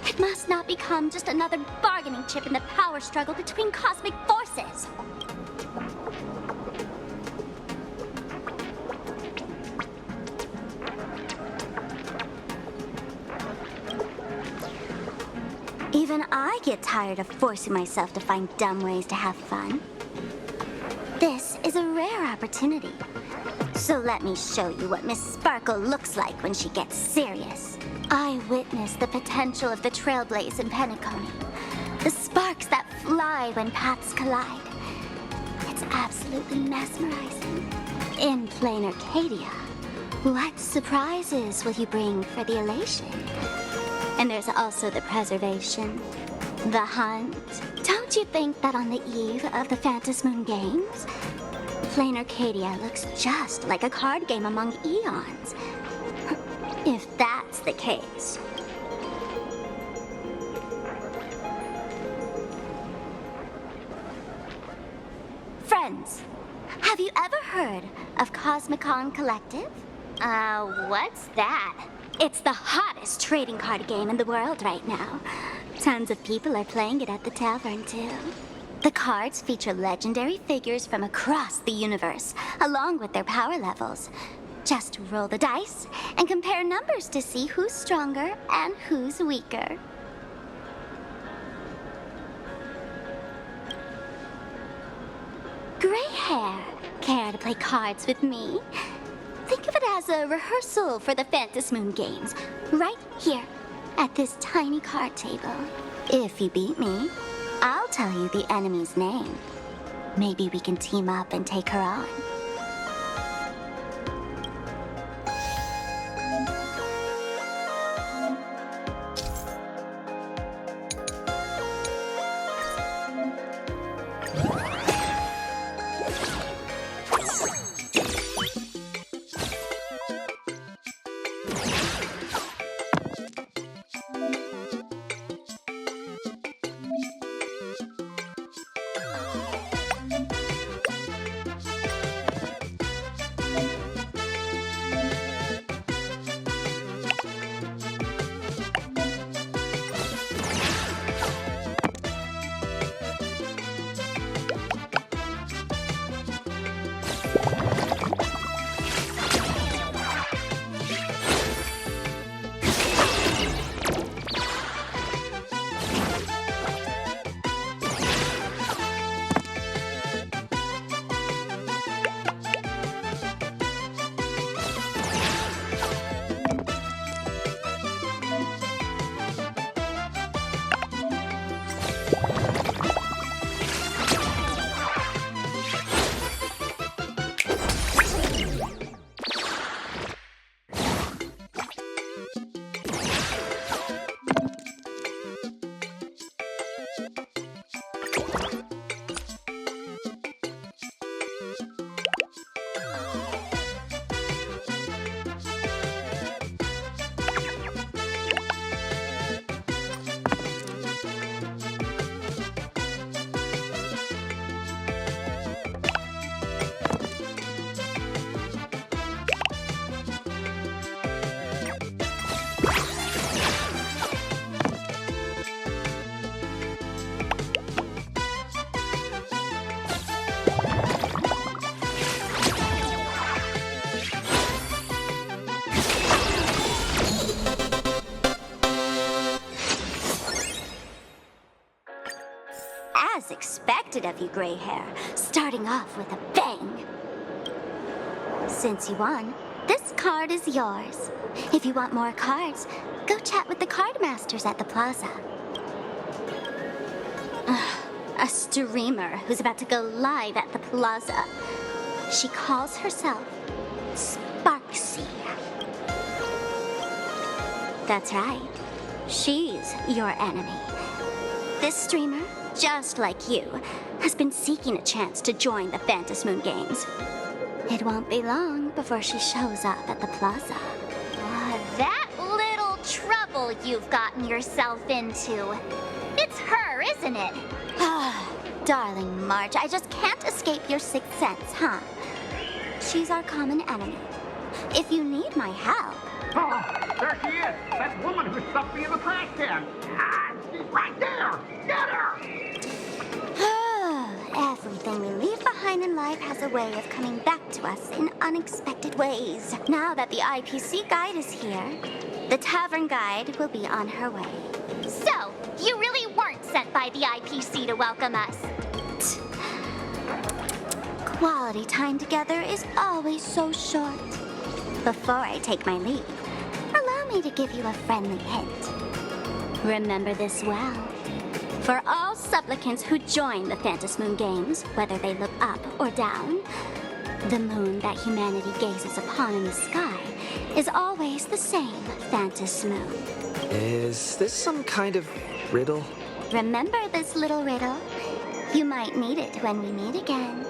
It must not become just another bargaining chip in the power struggle between cosmic forces. Even I get tired of forcing myself to find dumb ways to have fun. This is a rare opportunity. So let me show you what Miss Sparkle looks like when she gets serious. I witnessed the potential of the Trailblaze in Penacony. The sparks that fly when paths collide. It's absolutely mesmerizing. In Plain Arcadia, what surprises will you bring for the elation? And there's also the preservation, the hunt. Don't you think that on the eve of the Phantasmoon games, Plain Arcadia looks just like a card game among eons? If that's the case. Friends, have you ever heard of Cosmicon Collective? What's that? It's the hottest trading card game in the world right now. Tons of people are playing it at the tavern, too. The cards feature legendary figures from across the universe, along with their power levels. Just roll the dice and compare numbers to see who's stronger and who's weaker. Gray hair, care to play cards with me? Think of it as a rehearsal for the Phantasmoon games, right here, at this tiny card table. If you beat me, I'll tell you the enemy's name. Maybe we can team up and take her on. As expected of you, Gray Hair, starting off with a bang. Since you won, this card is yours. If you want more cards, go chat with the card masters at the plaza. A streamer who's about to go live at the plaza. She calls herself Sparksy. That's right. She's your enemy. This streamer, just like you, has been seeking a chance to join the Phantasmoon Games. It won't be long before she shows up at the plaza. That little trouble you've gotten yourself into. It's her, isn't it? Darling March, I just can't escape your sixth sense, huh? She's our common enemy. If you need my help... Oh, there she is! That woman who stuffed me in the trash can! Ah, she's right there! Get her! Everything we leave behind in life has a way of coming back to us in unexpected ways. Now that the IPC guide is here, the tavern guide will be on her way. So, you really weren't sent by the IPC to welcome us? Quality time together is always so short. Before I take my leave, allow me to give you a friendly hint. Remember this well. For all supplicants who join the Phantasmoon Games, whether they look up or down, the moon that humanity gazes upon in the sky is always the same Phantasmoon. Is this some kind of riddle? Remember this little riddle? You might need it when we meet again.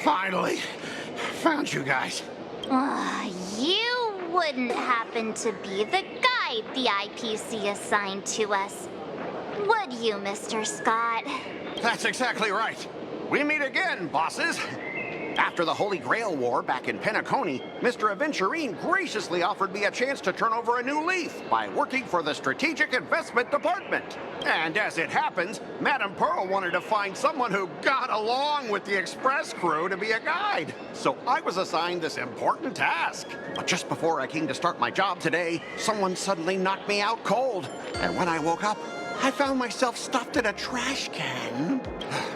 Finally, found you guys. You wouldn't happen to be the guide the IPC assigned to us, would you, Mr. Scott? That's exactly right. We meet again, bosses. After the Holy Grail War back in Penacony, Mr. Aventurine graciously offered me a chance to turn over a new leaf by working for the Strategic Investment Department. And as it happens, Madame Pearl wanted to find someone who got along with the Express crew to be a guide. So I was assigned this important task. But just before I came to start my job today, someone suddenly knocked me out cold. And when I woke up, I found myself stuffed in a trash can.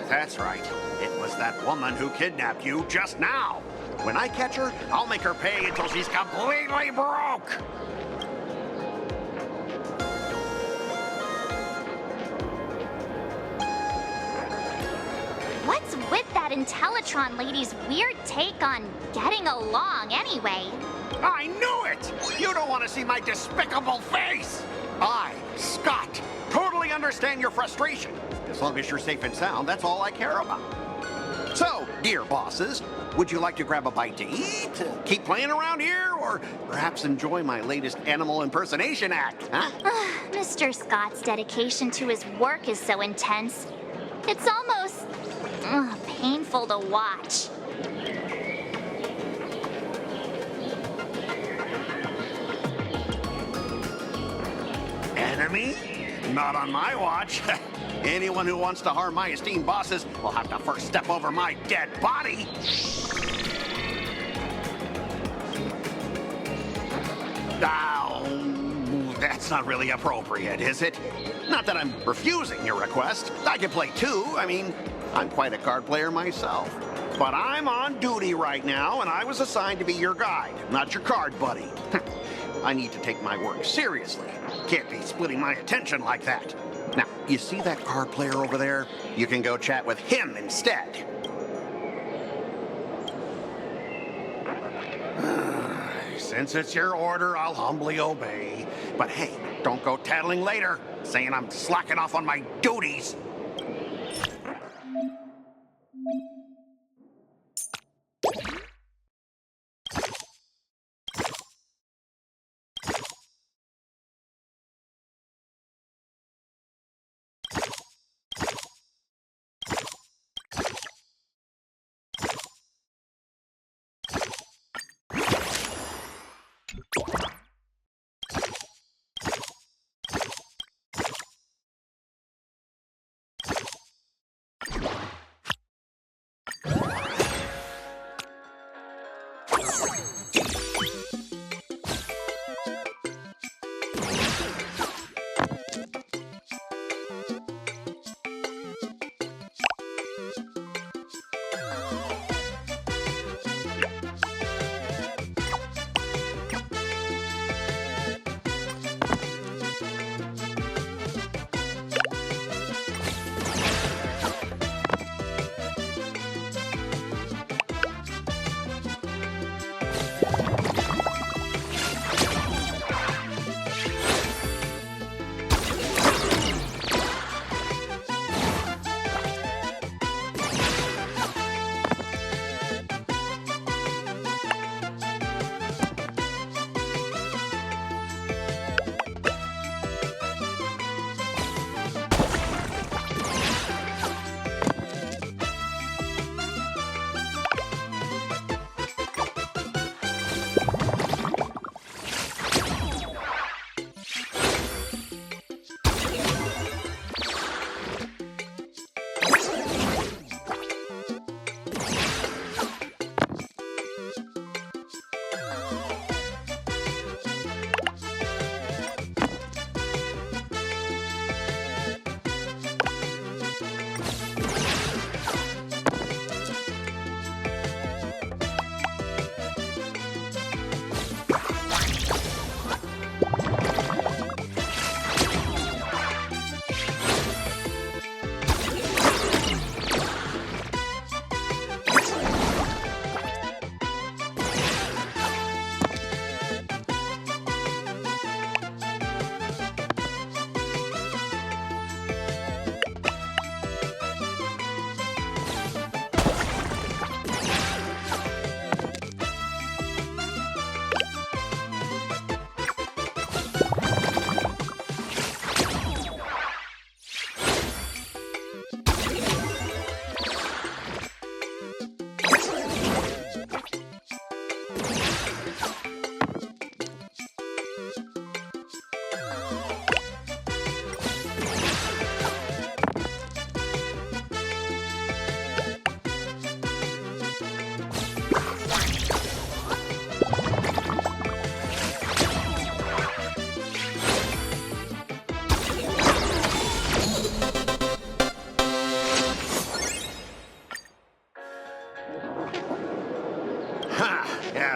That's right. It was that woman who kidnapped you just now. When I catch her, I'll make her pay until she's completely broke. What's with that Intellitron lady's weird take on getting along anyway? I knew it! You don't want to see my despicable face! I, Scott, totally understand your frustration. As long as you're safe and sound, that's all I care about. So, dear bosses, would you like to grab a bite to eat, keep playing around here, or perhaps enjoy my latest animal impersonation act, huh? Mr. Scott's dedication to his work is so intense. It's almost painful to watch. Enemy? Not on my watch. Anyone who wants to harm my esteemed bosses will have to first step over my dead body. Oh, that's not really appropriate, is it? Not that I'm refusing your request. I can play too. I mean, I'm quite a card player myself. But I'm on duty right now, and I was assigned to be your guide, not your card buddy. I need to take my work seriously. Can't be splitting my attention like that. Now, you see that card player over there? You can go chat with him instead. Since it's your order, I'll humbly obey. But hey, don't go tattling later, saying I'm slacking off on my duties.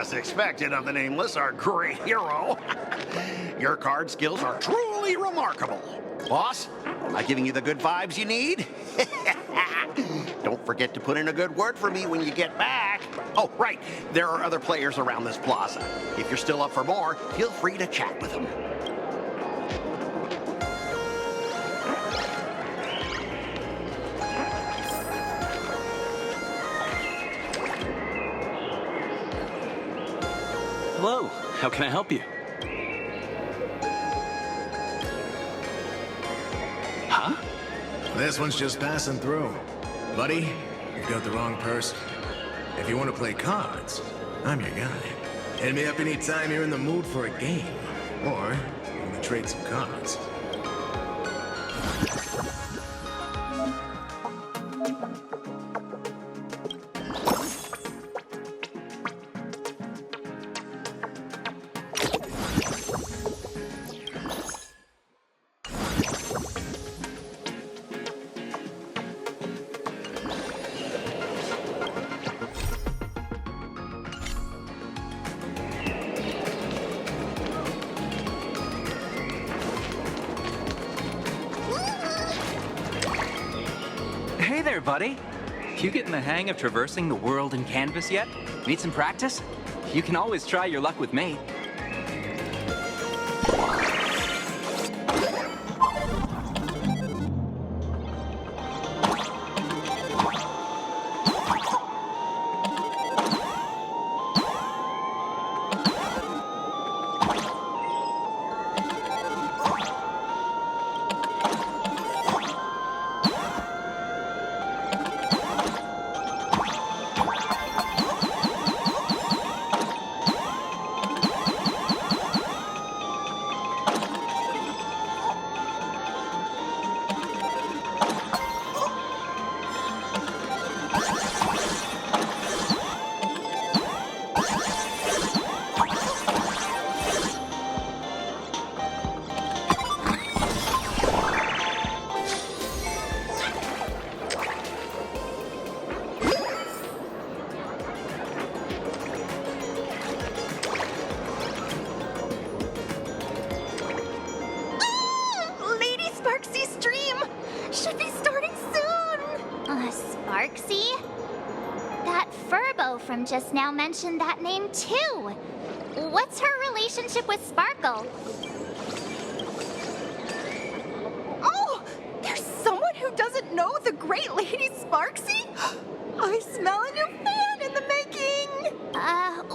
As expected of the Nameless, our great hero. Your card skills are truly remarkable. Boss, am I giving you the good vibes you need? Don't forget to put in a good word for me when you get back. Oh, right. There are other players around this plaza. If you're still up for more, feel free to chat with them. Hello, how can I help you? Huh? This one's just passing through. Buddy, you've got the wrong person. If you want to play cards, I'm your guy. Hit me up anytime you're in the mood for a game. Or you want to trade some cards. Hey there, buddy. You getting the hang of traversing the world in canvas yet? Need some practice? You can always try your luck with me. From just now mentioned that name too. What's her relationship with Sparkle? Oh, there's someone who doesn't know the great Lady Sparksy? I smell a new fan in the making.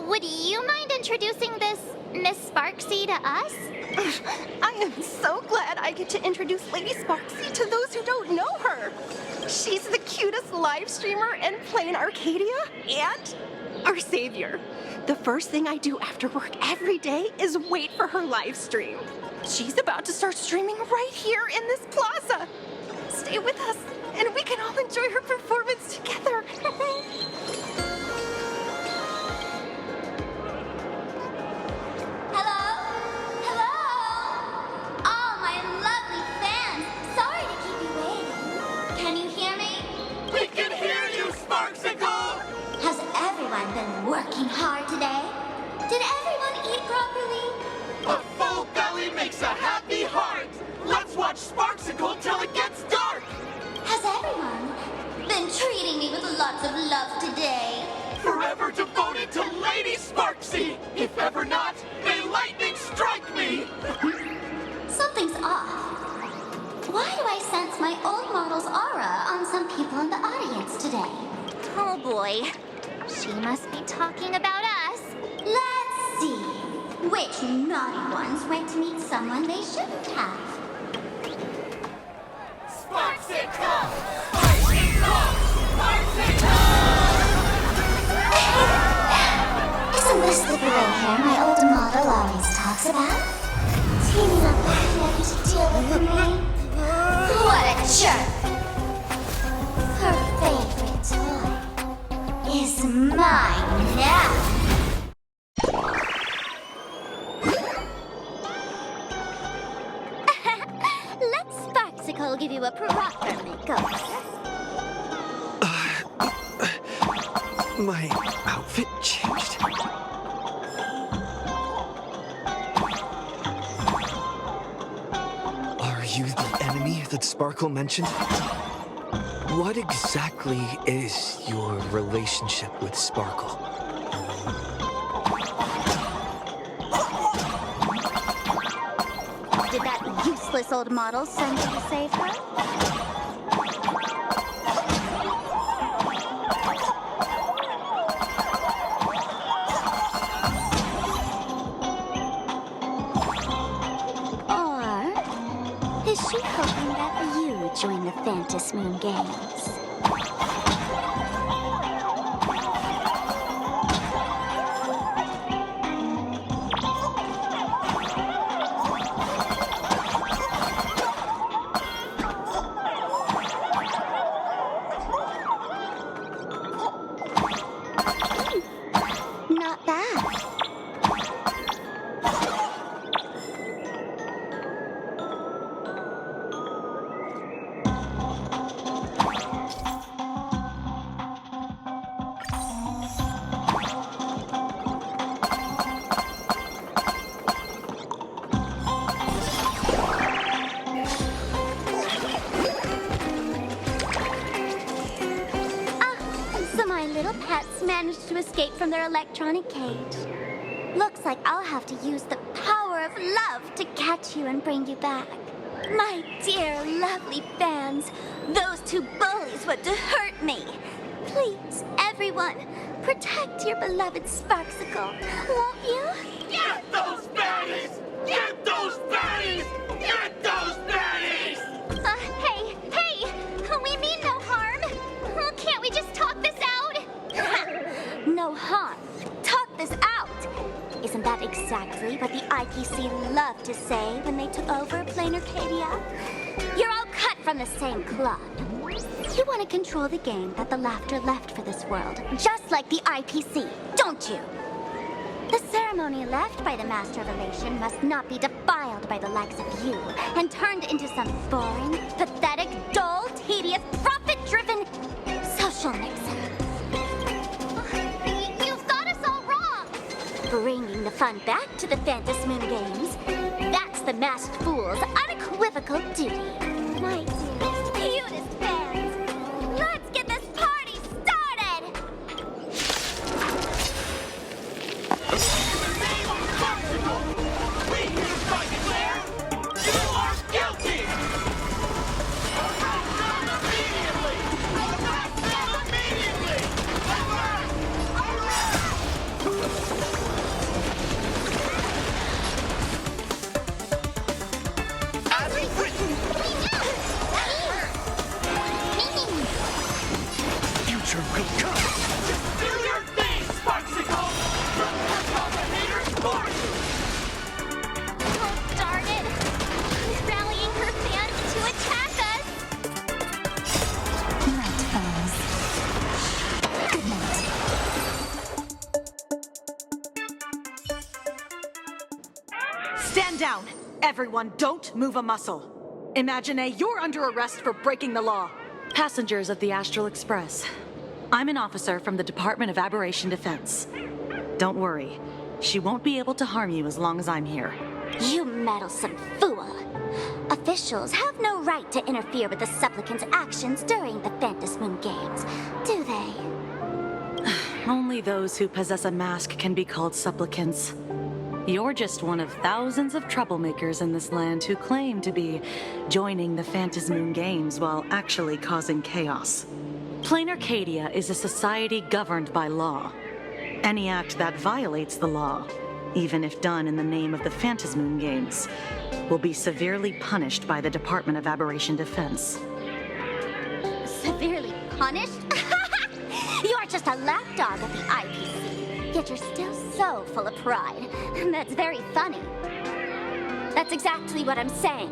Would you mind introducing this Miss Sparksy to us? I am so glad I get to introduce Lady Sparksy to those who don't know her. She's the cutest live streamer in plain Arcadia and our savior. The first thing I do after work every day is wait for her live stream. She's about to start streaming right here in this plaza. Stay with us and we can all enjoy her performance together. Working hard today? Did everyone eat properly? A full belly makes a happy heart. Let's watch Sparksicle till it gets dark. Has everyone been treating me with lots of love today? Forever devoted to Lady Sparksy. If ever not, may lightning strike me. Something's off. Why do I sense my old model's aura on some people in the audience today? Oh boy. She must be talking about us. Let's see. Which naughty ones went to meet someone they shouldn't have? Sparksicle! Sparksicle! Sparksicle! Isn't this the gray hair my old model always talks about? Teaming up with Heavy to deal with me? What a jerk! Her favorite toy is mine now. Let Sparksicle give you a proper makeover. My outfit changed. that Sparkle mentioned? What exactly is your relationship with Sparkle? Did that useless old model send you to save her? Or is she hoping that you join the Phantasmoon games? Not bad. So my little pets managed to escape from their electronic cage. Looks like I'll have to use the power of love to catch you and bring you back. My dear, lovely fans, those two bullies want to hurt me. Please, everyone, protect your beloved Sparksicle, won't you? Get those baddies! Get those baddies! Get those baddies! Hey, we mean no harm. Can't we just talk this out? No harm. Talk this out. Isn't that exactly what the IPC loved to say when they took over Plain Arcadia? You're all cut from the same cloth. You want to control the game that the Laughter left for this world, just like the IPC, don't you? The ceremony left by the Master of Elation must not be defiled by the likes of you and turned into some boring, pathetic, dull, tedious, profit-driven social mix-up. You've got us all wrong. Bringing the fun back to the Phantasmoon games, that's the Masked Fool's unequivocal duty. My dearest, cutest fans, let's get this party started! We hereby declare you are guilty! Immediately! Immediately! As is written! Future will come! Just do your thing, Sparksicle! Let the haters for you! Oh, darn it. She's rallying her fans to attack us. Night, fellas. Good night. Stand down! Everyone, don't move a muscle. Imagenated, you're under arrest for breaking the law. Passengers of the Astral Express, I'm an officer from the Department of Aberration Defense. Don't worry, she won't be able to harm you as long as I'm here. You meddlesome fool! Officials have no right to interfere with the supplicants' actions during the Phantasmoon games, do they? Only those who possess a mask can be called supplicants. You're just one of thousands of troublemakers in this land who claim to be joining the Phantasmoon games while actually causing chaos. Plain Arcadia is a society governed by law. Any act that violates the law, even if done in the name of the Phantasmoon games, will be severely punished by the Department of Aberration Defense. Severely punished? You're just a lapdog of the IPC, yet you're still so full of pride. That's very funny. That's exactly what I'm saying.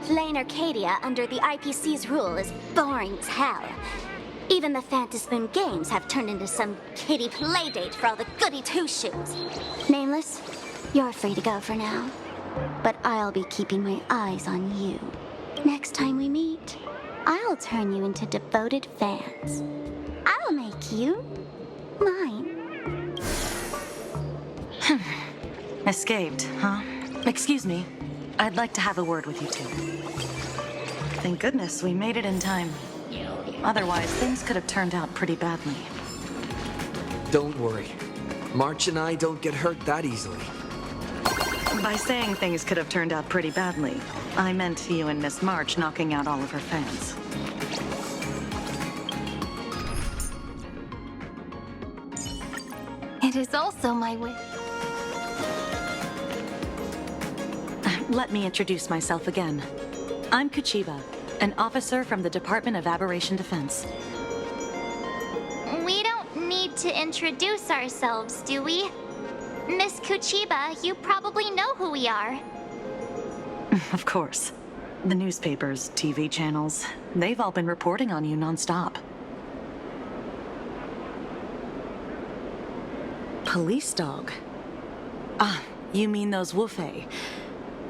Plain Arcadia under the IPC's rule is boring as hell. Even the Phantasmoon games have turned into some kiddie playdate for all the goody two-shoes. Nameless, you're free to go for now. But I'll be keeping my eyes on you. Next time we meet, I'll turn you into devoted fans. I'll make you mine. Escaped, huh? Excuse me. I'd like to have a word with you two. Thank goodness we made it in time. Otherwise, things could have turned out pretty badly. Don't worry. March and I don't get hurt that easily. By saying things could have turned out pretty badly, I meant you and Miss March knocking out all of her fans. It is also my wish. Let me introduce myself again. I'm Kuchiba, an officer from the Department of Aberration Defense. We don't need to introduce ourselves, do we? Miss Kuchiba, you probably know who we are. Of course. The newspapers, TV channels, they've all been reporting on you nonstop. Police dog? Ah, you mean those Wufei.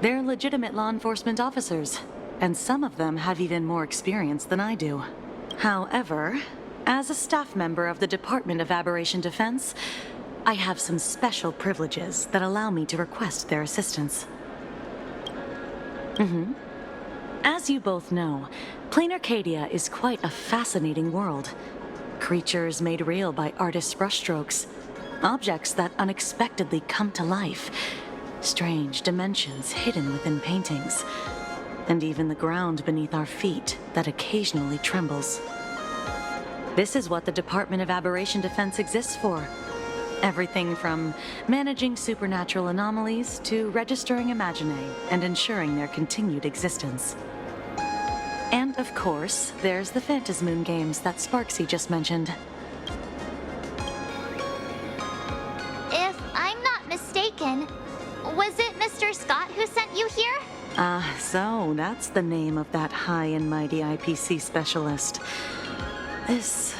They're legitimate law enforcement officers, and some of them have even more experience than I do. However, as a staff member of the Department of Aberration Defense, I have some special privileges that allow me to request their assistance. As you both know, Plain Arcadia is quite a fascinating world. Creatures made real by artists' brushstrokes. Objects that unexpectedly come to life. Strange dimensions hidden within paintings. And even the ground beneath our feet that occasionally trembles. This is what the Department of Aberration Defense exists for. Everything from managing supernatural anomalies to registering Imagenated and ensuring their continued existence. And of course, there's the Phantasmoon games that Sparksy just mentioned. If I'm not mistaken, was it Mr. Scott who sent you here? So that's the name of that high and mighty IPC specialist. This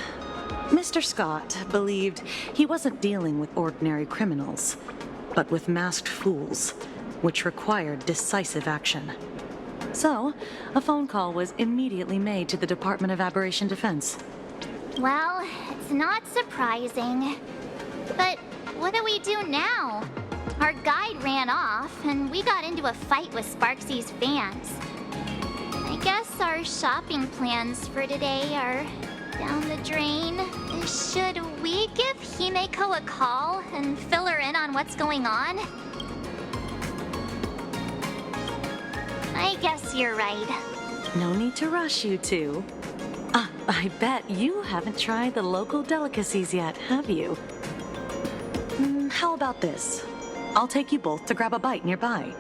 Mr. Scott believed he wasn't dealing with ordinary criminals, but with masked fools, which required decisive action. So, a phone call was immediately made to the Department of Aberration Defense. Well, it's not surprising. But what do we do now? Our guide ran off, and we got into a fight with Sparksy's fans. I guess our shopping plans for today are down the drain. Should we give Himeko a call and fill her in on what's going on? I guess you're right. No need to rush, you two. I bet you haven't tried the local delicacies yet, have you? How about this? I'll take you both to grab a bite nearby.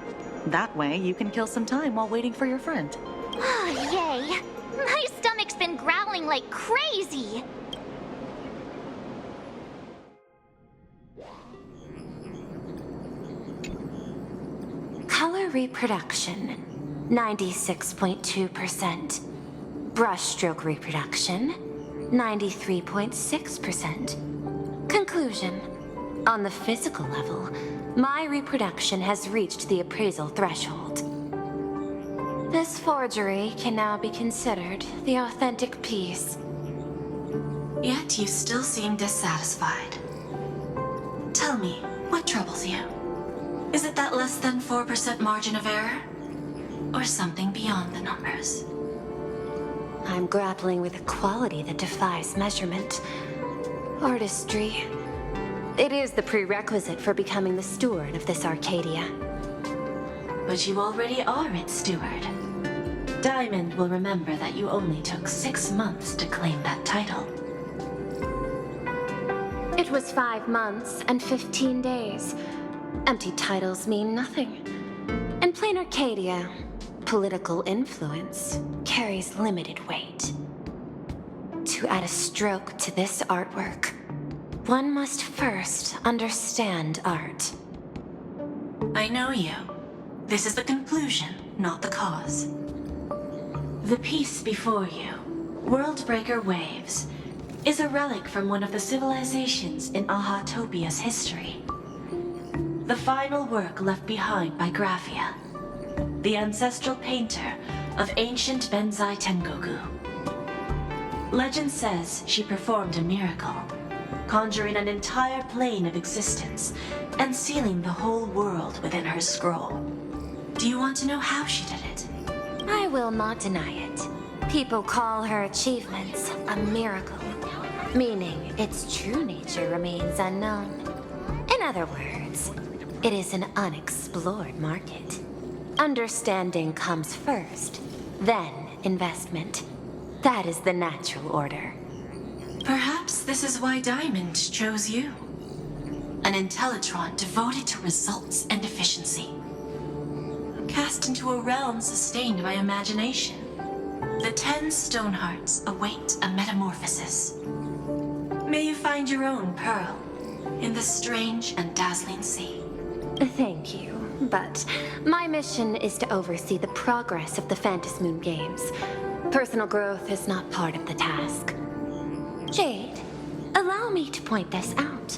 That way, you can kill some time while waiting for your friend. Oh, yay! My stomach's been growling like crazy! Color reproduction, 96.2%. Brushstroke reproduction, 93.6%. Conclusion. On the physical level, my reproduction has reached the appraisal threshold. This forgery can now be considered the authentic piece. Yet you still seem dissatisfied. Tell me, what troubles you? Is it that less than 4% margin of error? Or something beyond the numbers? I'm grappling with a quality that defies measurement. Artistry. It is the prerequisite for becoming the steward of this Arcadia. But you already are its steward. Diamond will remember that you only took 6 months to claim that title. It was 5 months and 15 days. Empty titles mean nothing. In plain Arcadia, political influence carries limited weight. To add a stroke to this artwork, one must first understand art. I know you. This is the conclusion, not the cause. The piece before you, Worldbreaker Waves, is a relic from one of the civilizations in Ahatopia's history. The final work left behind by Graphia, the ancestral painter of ancient Benzai Tengoku. Legend says she performed a miracle, conjuring an entire plane of existence and sealing the whole world within her scroll. Do you want to know how she did it? I will not deny it. People call her achievements a miracle, meaning its true nature remains unknown. In other words, it is an unexplored market. Understanding comes first, then investment. That is the natural order. Perhaps this is why Diamond chose you. An Intellitron devoted to results and efficiency. Cast into a realm sustained by imagination. The 10 Stonehearts await a metamorphosis. May you find your own pearl in this strange and dazzling sea. Thank you, but my mission is to oversee the progress of the Phantasmoon games. Personal growth is not part of the task. Jade, allow me to point this out.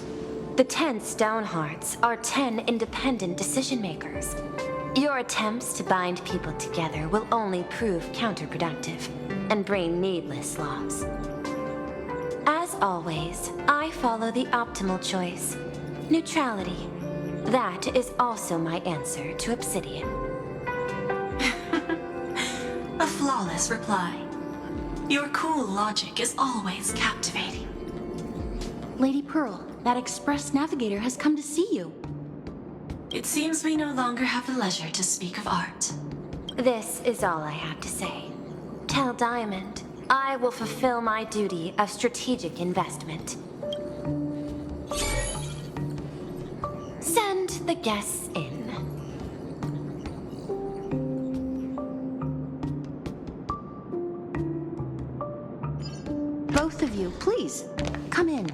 The 10 Stonehearts are 10 independent decision makers. Your attempts to bind people together will only prove counterproductive and bring needless loss. As always, I follow the optimal choice, neutrality. That is also my answer to Obsidian. A flawless reply. Your cool logic is always captivating. Lady Pearl, that Express Navigator has come to see you. It seems we no longer have the leisure to speak of art. This is all I have to say. Tell Diamond, I will fulfill my duty of strategic investment. Send the guests in. Both of you, please, come in.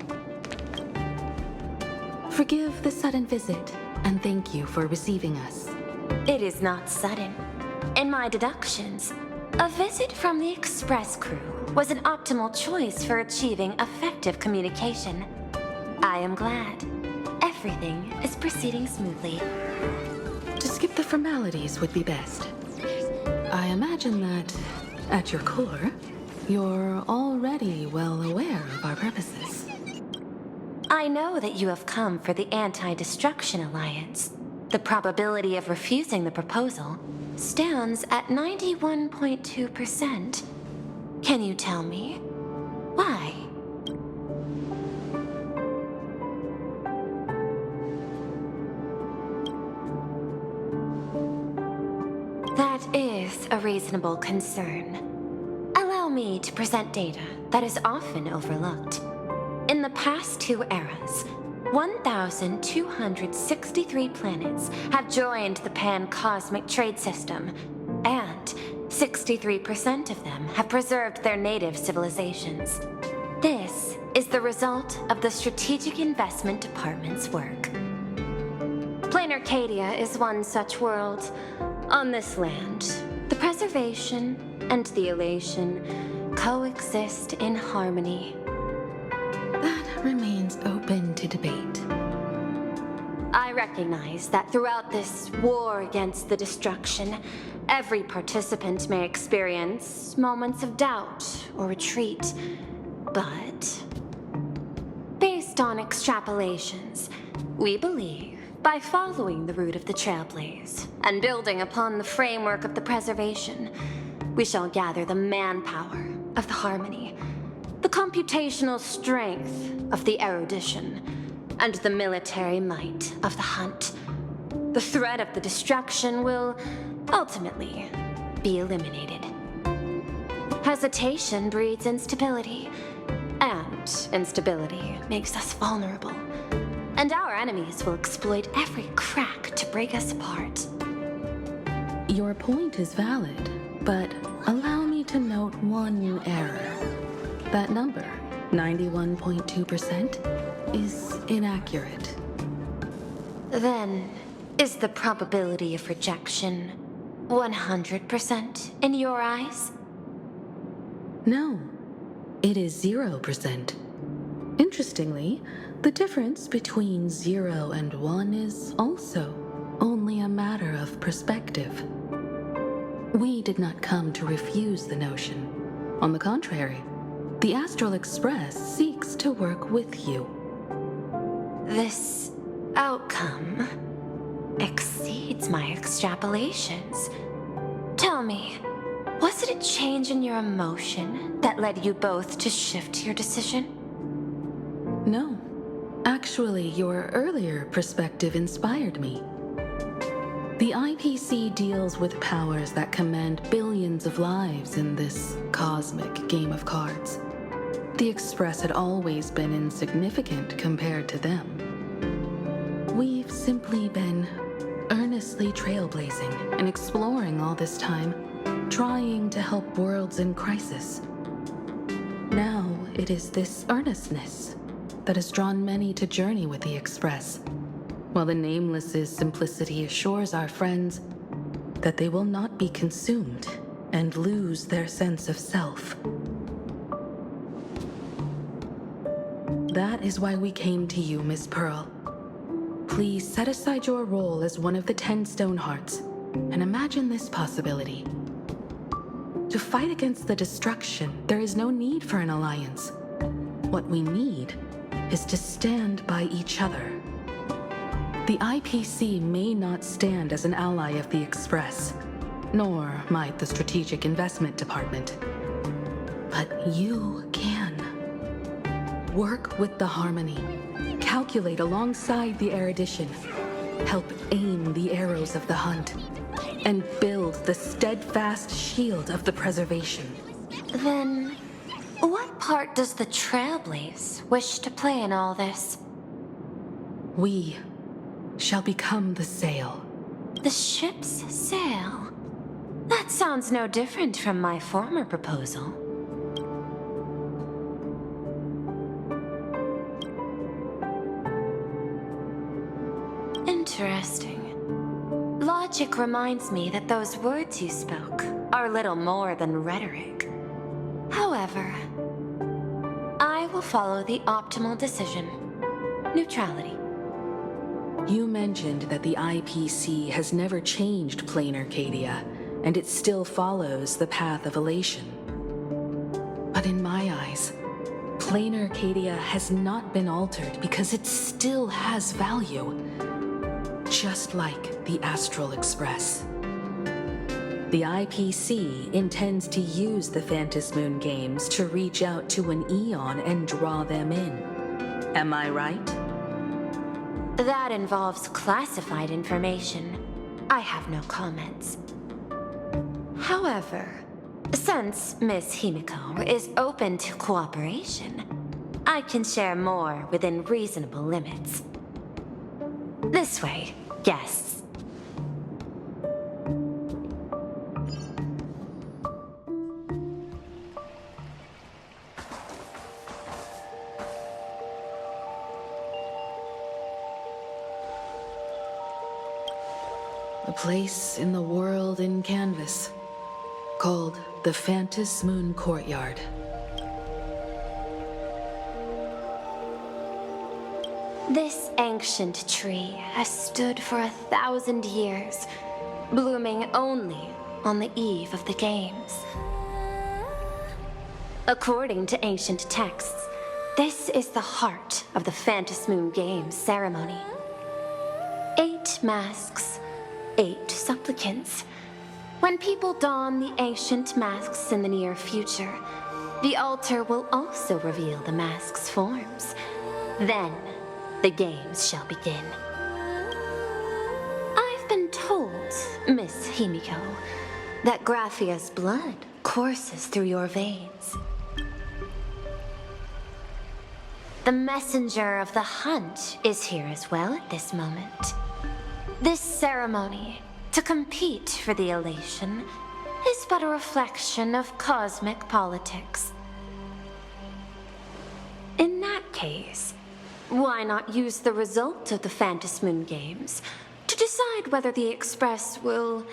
Forgive the sudden visit, and thank you for receiving us. It is not sudden. In my deductions, a visit from the Express crew was an optimal choice for achieving effective communication. I am glad. Everything is proceeding smoothly. To skip the formalities would be best. I imagine that, at your core, you're already well aware of our purposes. I know that you have come for the Anti-Destruction Alliance. The probability of refusing the proposal stands at 91.2%. Can you tell me why? That is a reasonable concern. Allow me to present data that is often overlooked. In the past 2 eras, 1,263 planets have joined the Pan-Cosmic Trade System, and 63% of them have preserved their native civilizations. This is the result of the Strategic Investment Department's work. Plain Arcadia is one such world. On this land, the preservation and the elation coexist in harmony. That remains open to debate. I recognize that throughout this war against the destruction, every participant may experience moments of doubt or retreat. But, based on extrapolations, we believe by following the route of the Trailblaze and building upon the framework of the preservation, we shall gather the manpower of the harmony, the computational strength of the erudition, and the military might of the hunt. The threat of the destruction will ultimately be eliminated. Hesitation breeds instability, and instability makes us vulnerable. And our enemies will exploit every crack to break us apart. Your point is valid, but allow me to note one error. That number, 91.2%, is inaccurate. Then, is the probability of rejection 100% in your eyes? No, it is 0%. Interestingly, the difference between 0 and 1 is also only a matter of perspective. We did not come to refuse the notion. On the contrary, the Astral Express seeks to work with you. This outcome exceeds my extrapolations. Tell me, Was it a change in your emotion that led you both to shift your decision? No. Actually, your earlier perspective inspired me. The IPC deals with powers that command billions of lives in this cosmic game of cards. The Express had always been insignificant compared to them. We've simply been earnestly trailblazing and exploring all this time, trying to help worlds in crisis. Now it is this earnestness that has drawn many to journey with the Express, while the Nameless's simplicity assures our friends that they will not be consumed and lose their sense of self. That is why we came to you, Miss Pearl. Please set aside your role as one of the 10 Stonehearts and imagine this possibility. To fight against the destruction, there is no need for an alliance. What we need is to stand by each other. The IPC may not stand as an ally of the Express, nor might the Strategic Investment Department. But you can. Work with the Harmony. Calculate alongside the erudition. Help aim the arrows of the hunt. And build the steadfast shield of the preservation. Then, what part does the Trailblaze wish to play in all this? We shall become the sail. The ship's sail? That sounds no different from my former proposal. Interesting. Logic reminds me that those words you spoke are little more than rhetoric. However, I will follow the optimal decision. Neutrality. You mentioned that the IPC has never changed Plain Arcadia, and it still follows the path of elation. But in my eyes, Plain Arcadia has not been altered because it still has value. Just like the Astral Express. The IPC intends to use the Phantasmoon games to reach out to an Eon and draw them in. Am I right? That involves classified information. I have no comments. However, since Miss Himiko is open to cooperation, I can share more within reasonable limits. This way, guests. A place in the world in canvas, called the Phantasmoon Courtyard. This ancient tree has stood for 1,000 years, blooming only on the eve of the games. According to ancient texts, this is the heart of the Phantasmoon Games ceremony. 8 masks, 8 supplicants. When people don the ancient masks in the near future, the altar will also reveal the masks' forms. Then, the games shall begin. I've been told, Miss Himiko, that Graphia's blood courses through your veins. The messenger of the hunt is here as well at this moment. This ceremony, to compete for the elation, is but a reflection of cosmic politics. In that case, why not use the result of the Phantasmoon Games to decide whether the Express will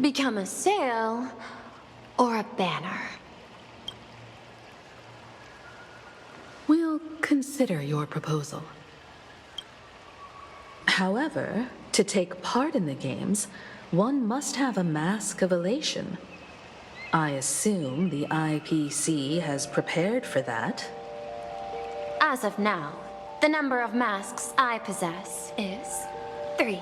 become a sail or a banner? We'll consider your proposal. However, to take part in the games, one must have a mask of elation. I assume the IPC has prepared for that. As of now, the number of masks I possess is 3.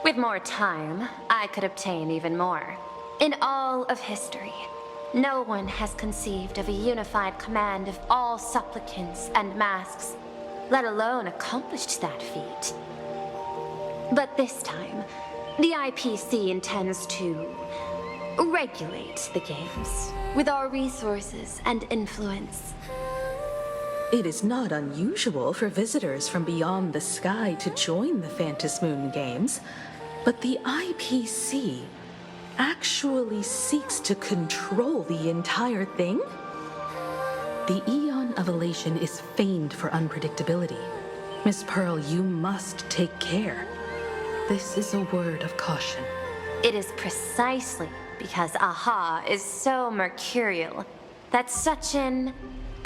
With more time, I could obtain even more. In all of history, no one has conceived of a unified command of all supplicants and masks, let alone accomplished that feat. But this time, the IPC intends to regulate the games with our resources and influence. It is not unusual for visitors from beyond the sky to join the Phantasmoon games, but the IPC actually seeks to control the entire thing? The Eon of Elation is famed for unpredictability. Miss Pearl, you must take care. This is a word of caution. It is precisely because Aha is so mercurial that such an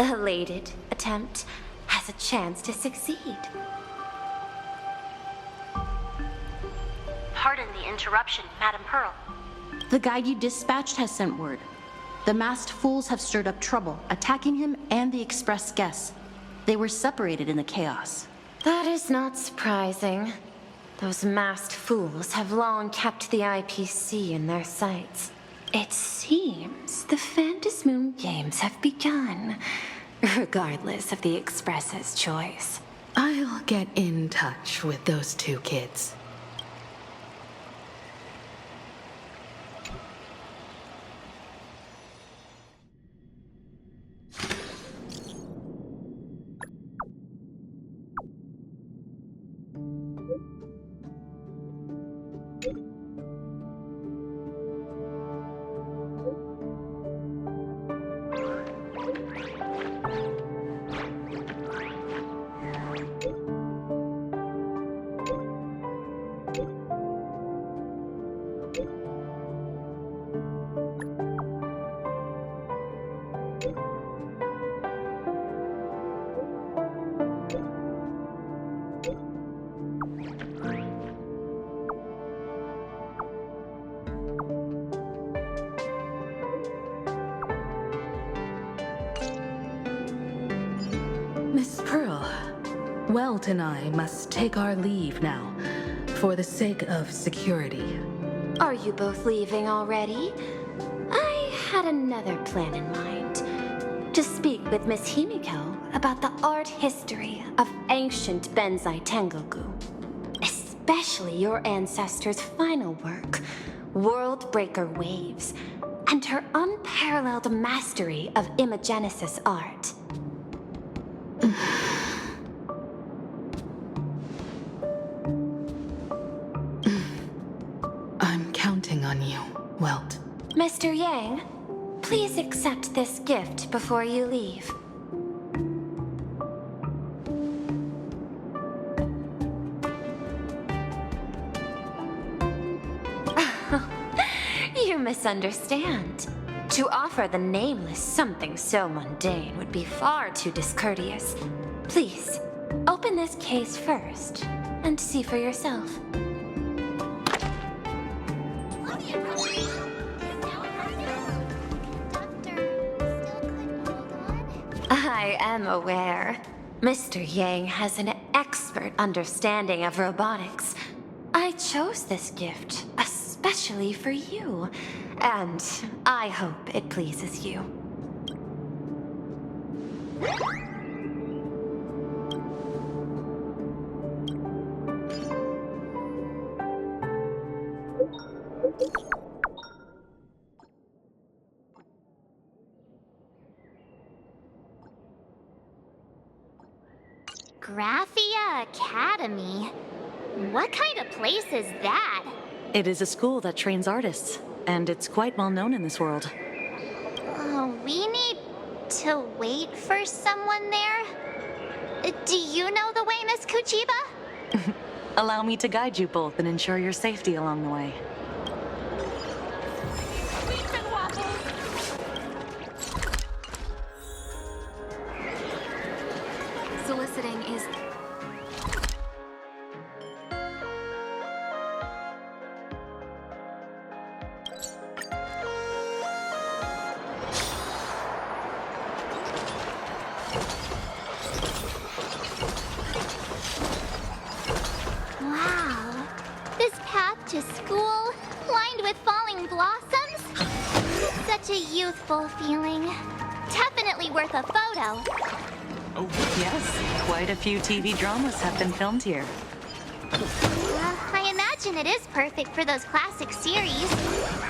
elated attempt has a chance to succeed. Pardon the interruption, Madam Pearl. The guide you dispatched has sent word. The masked fools have stirred up trouble, attacking him and the express guests. They were separated in the chaos. That is not surprising. Those masked fools have long kept the IPC in their sights. It seems the Phantasmoon games have begun, regardless of the Express's choice. I'll get in touch with those two kids. Miss Pearl, Welt and I must take our leave now, for the sake of security. Are you both leaving already? I had another plan in mind. To speak with Miss Himiko about the art history of ancient Benzai Tengoku. Especially your ancestors' final work, World Breaker Waves, and her unparalleled mastery of Imagenesis art. I'm counting on you, Welt. Mr. Yang, please accept this gift before you leave. You misunderstand. To offer the Nameless something so mundane would be far too discourteous. Please, open this case first and see for yourself. I am aware. Mr. Yang has an expert understanding of robotics. I chose this gift especially for you, and I hope it pleases you. Graphia Academy? What kind of place is that? It is a school that trains artists, and it's quite well known in this world. We need to wait for someone there? Do you know the way, Miss Kuchiba? Allow me to guide you both and ensure your safety along the way. Soliciting is... Wow. This path to school, lined with falling blossoms? Such a youthful feeling. Definitely worth a photo. Oh, yes. Quite a few TV dramas have been filmed here. I imagine it is perfect for those classic series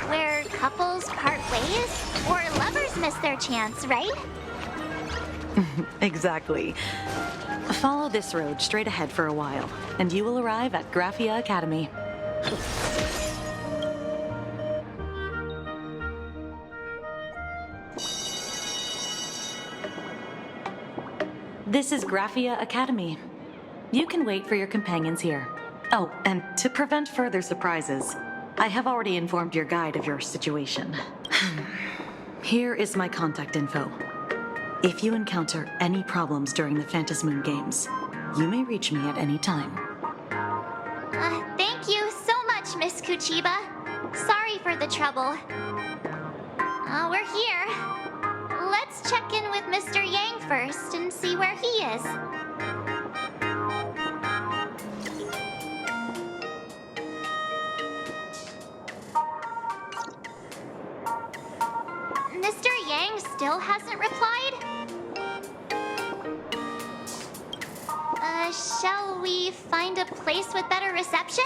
where couples part ways or lovers miss their chance, right? Exactly. Follow this road straight ahead for a while, and you will arrive at Graphia Academy. This is Graphia Academy. You can wait for your companions here. Oh, and to prevent further surprises, I have already informed your guide of your situation. Here is my contact info. If you encounter any problems during the Phantasmoon games, you may reach me at any time. Thank you so much, Miss Kuchiba. Sorry for the trouble. We're here. Let's check in with Mr. Yang first and see where he is. Mr. Yang still hasn't replied? Shall we find a place with better reception?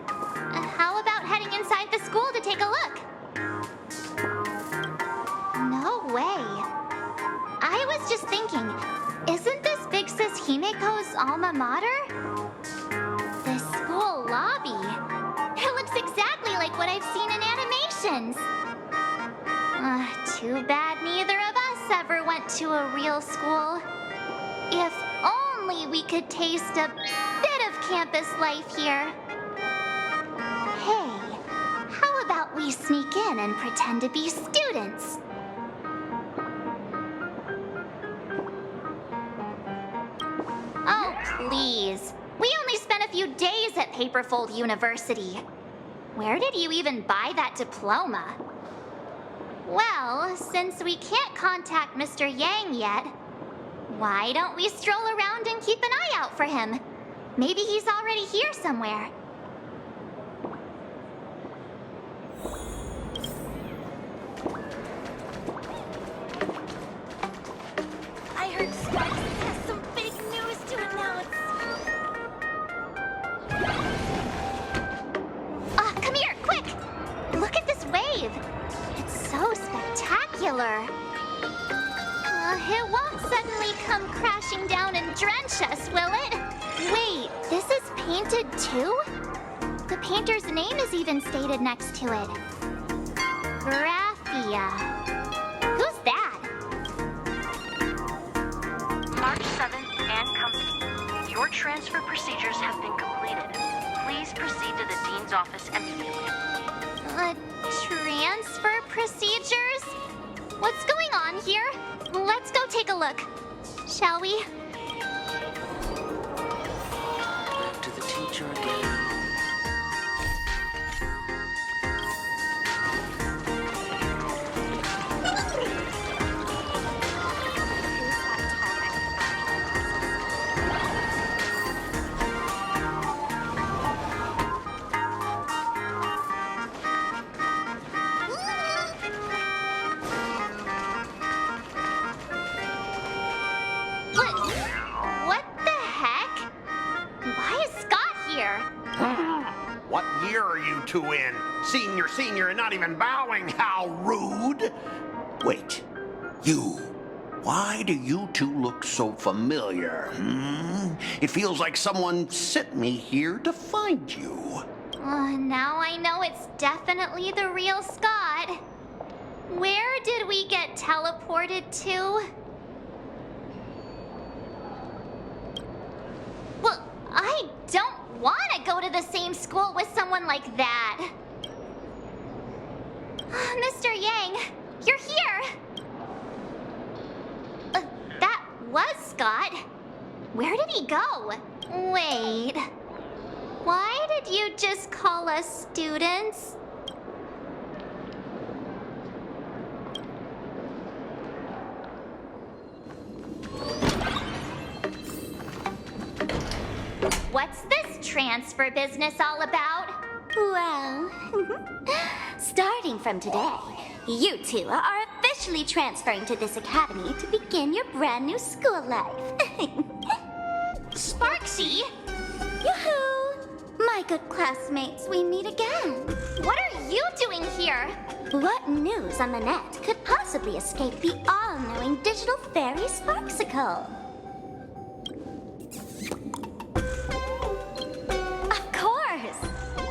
How about heading inside the school to take a look? No way. I was just thinking, isn't this Big Sis Himiko's alma mater? The school lobby. It looks exactly like what I've seen in animations. Too bad neither of us ever went to a real school. If only we could taste a bit of campus life here. Hey, how about we sneak in and pretend to be students? Oh, please. We only spent a few days at Paperfold University. Where did you even buy that diploma? Well, since we can't contact Mr. Yang yet, why don't we stroll around and keep an eye out for him? Maybe he's already here somewhere. I heard Sparks has some big news to announce. Come here, quick! Look at this wave. It's so spectacular. It won't suddenly come crashing down and drench us, will it? Wait, this is painted too? The painter's name is even stated next to it. Graphia. Who's that? March 7th and Company. Your transfer procedures have been completed. Please proceed to the Dean's office immediately. Transfer procedures? What's going on here? Let's go take a look. Shall we? Back to the teacher again. What the heck? Why is Scott here? What year are you two in? Senior, and not even bowing. How rude. Wait, you. Why do you two look so familiar? It feels like someone sent me here to find you. Now I know it's definitely the real Scott. Where did we get teleported to? Well, I don't want to go to the same school with someone like that. Mr. Yang, you're here. That was Scott. Where did he go? Wait. Why did you just call us students? What's this transfer business all about? Well, starting from today, You two are officially transferring to this academy to begin your brand new school life. Sparksy! Yoo-hoo! My good classmates, we meet again. What are you doing here? What news on the net could possibly escape the all-knowing digital fairy Sparksicle? Of course!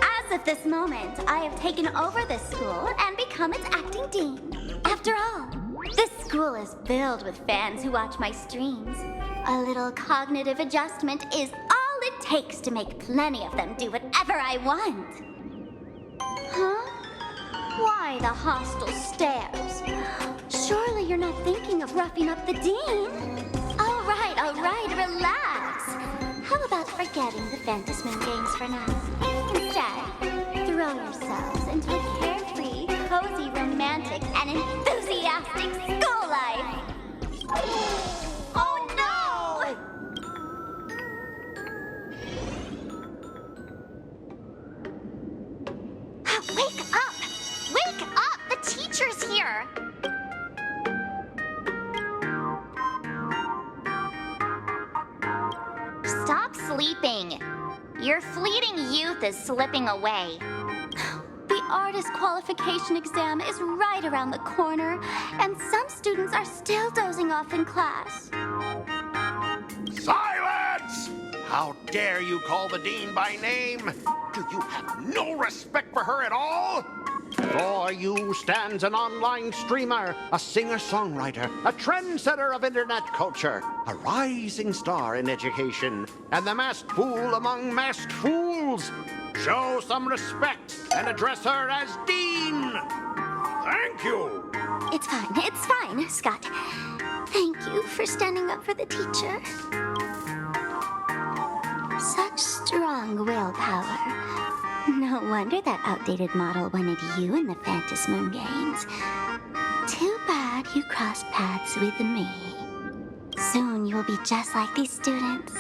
As of this moment, I have taken over this school and become its acting dean. After all, this school is filled with fans who watch my streams. A little cognitive adjustment is all it takes to make plenty of them do whatever I want. Huh? Why the hostile stares? Surely you're not thinking of roughing up the dean? All right, relax. How about forgetting the Phantasmoon games for now? Instead, throw yourselves into a carefree, cozy, romantic, and enthusiastic school life. Oh no! Wake up! Wake up! The teacher's here! Stop sleeping. Your fleeting youth is slipping away. The artist qualification exam is right around the corner, and some students are still dozing off in class. Silence! How dare you call the dean by name? Do you have no respect for her at all? Before you stands an online streamer, a singer-songwriter, a trendsetter of internet culture, a rising star in education, and the masked fool among masked fools. Show some respect and address her as Dean. Thank you. It's fine, Scott. Thank you for standing up for the teacher. Such strong willpower. No wonder that outdated model wanted you in the Phantasmoon games. Too bad you crossed paths with me. Soon you'll be just like these students.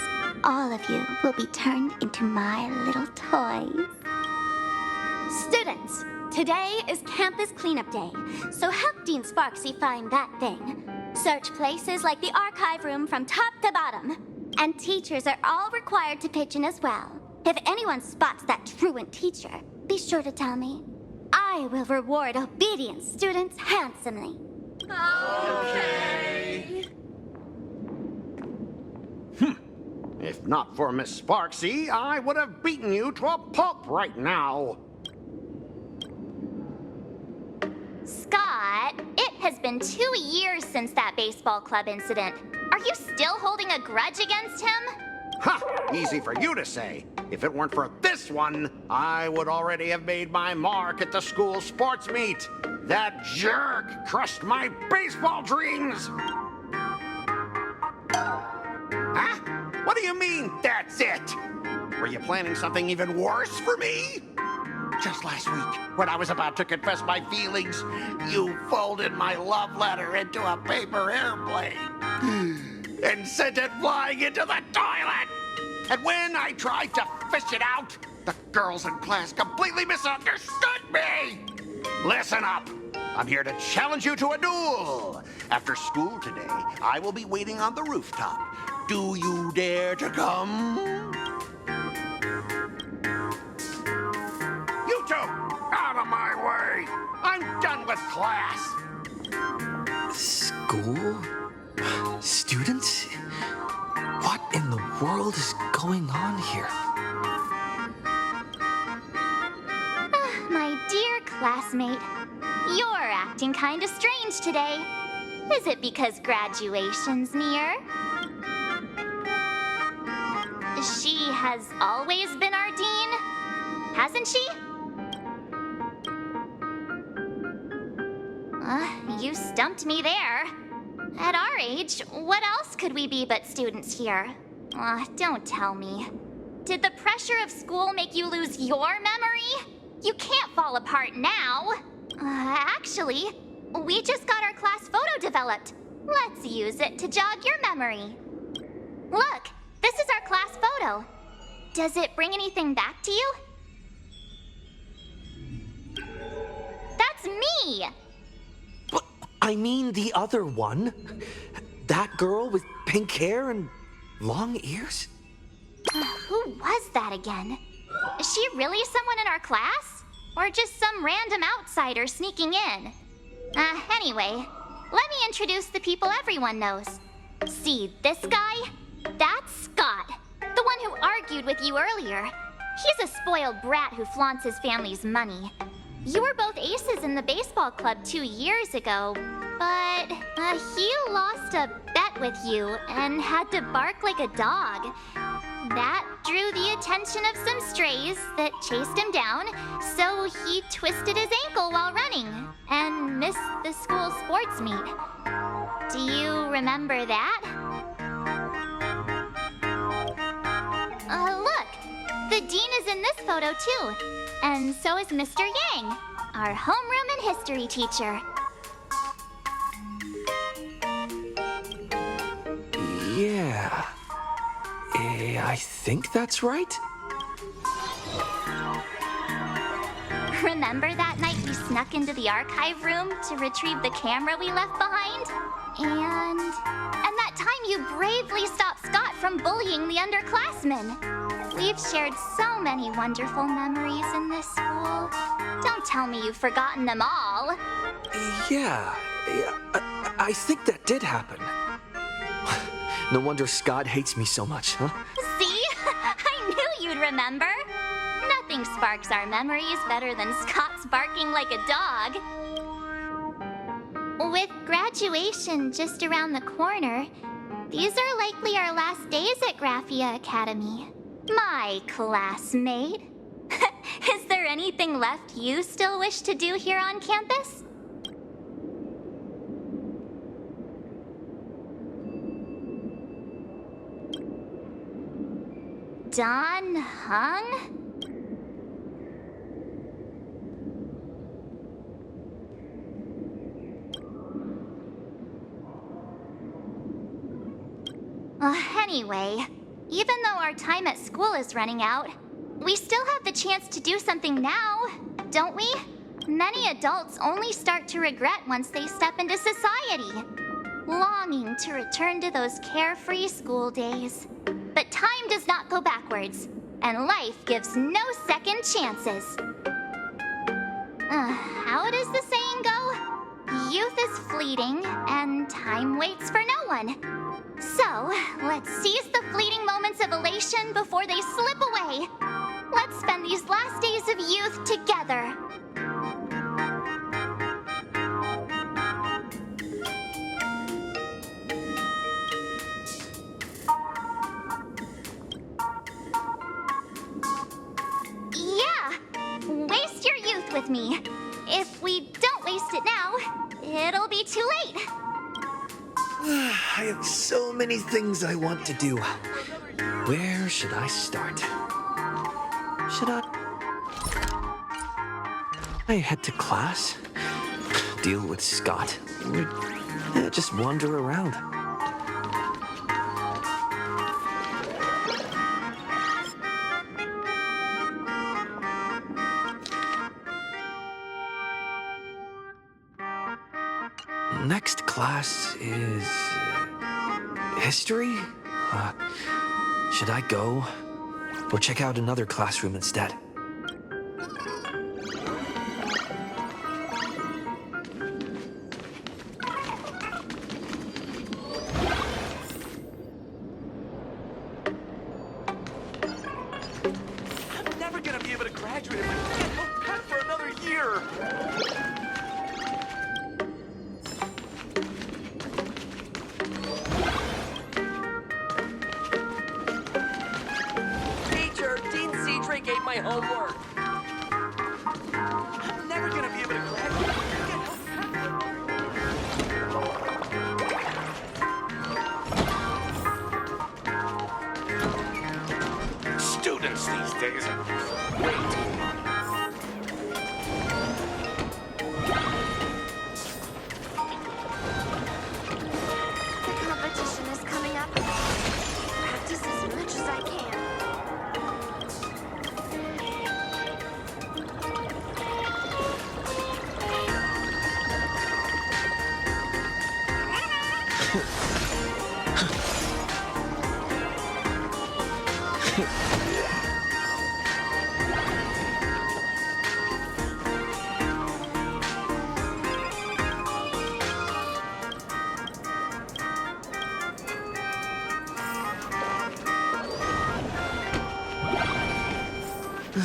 All of you will be turned into my little toys. Students, today is campus cleanup day, so help Dean Sparksy find that thing. Search places like the archive room from top to bottom. And teachers are all required to pitch in as well. If anyone spots that truant teacher, be sure to tell me. I will reward obedient students handsomely. Okay. If not for Miss Sparksy, I would have beaten you to a pulp right now. Scott, it has been 2 years since that baseball club incident. Are you still holding a grudge against him? Ha! Easy for you to say. If it weren't for this one, I would already have made my mark at the school sports meet. That jerk crushed my baseball dreams! Huh? What do you mean, that's it? Were you planning something even worse for me? Just last week, when I was about to confess my feelings, you folded my love letter into a paper airplane and sent it flying into the toilet. And when I tried to fish it out, the girls in class completely misunderstood me. Listen up. I'm here to challenge you to a duel. After school today, I will be waiting on the rooftop. Do you dare to come? You two, out of my way. I'm done with class. School? Students? What in the world is going on here? My dear classmate, you're acting kind of strange today. Is it because graduation's near? She has always been our dean, hasn't she? You stumped me there. At our age, what else could we be but students here? Don't tell me. Did the pressure of school make you lose your memory? You can't fall apart now. Actually, we just got our class photo developed. Let's use it to jog your memory. Look, this is our class photo. Does it bring anything back to you? That's me! I mean the other one. That girl with pink hair and long ears? Who was that again? Is she really someone in our class? Or just some random outsider sneaking in? Anyway, let me introduce the people everyone knows. See this guy? That's Scott, the one who argued with you earlier. He's a spoiled brat who flaunts his family's money. You were both aces in the baseball club 2 years ago, but he lost a bet with you and had to bark like a dog. That drew the attention of some strays that chased him down, so he twisted his ankle while running and missed the school sports meet. Do you remember that? Look, the dean is in this photo too, and so is Mr. Yang, our homeroom and history teacher. Yeah. I think that's right. Remember that night we snuck into the archive room to retrieve the camera we left behind? And that time you bravely stopped Scott from bullying the underclassmen. We've shared so many wonderful memories in this school. Don't tell me you've forgotten them all. Yeah, I think that did happen. No wonder Scott hates me so much, huh? See? I knew you'd remember. Nothing sparks our memories better than Scott's barking like a dog. With graduation just around the corner, these are likely our last days at Graphia Academy. My classmate. Is there anything left you still wish to do here on campus? Don Hung? Anyway, even though our time at school is running out, we still have the chance to do something now, don't we? Many adults only start to regret once they step into society, longing to return to those carefree school days. But time does not go backwards, and life gives no second chances. How does the saying go? Youth is fleeting, and time waits for no one. So, let's seize the fleeting moments of elation before they slip away. Let's spend these last days of youth together. Yeah, waste your youth with me. If we don't waste it now, it'll be too late. I have so many things I want to do. Where should I start? Should I head to class? Deal with Scott? Or just wander around? Next class is history? Should I go or check out another classroom instead? I'm never gonna be able to graduate if I can't help Pat for another year. Ate my homework. I'm never gonna be able to graduate. Students these days are way too much. The competition is coming up. Practice as much as I can.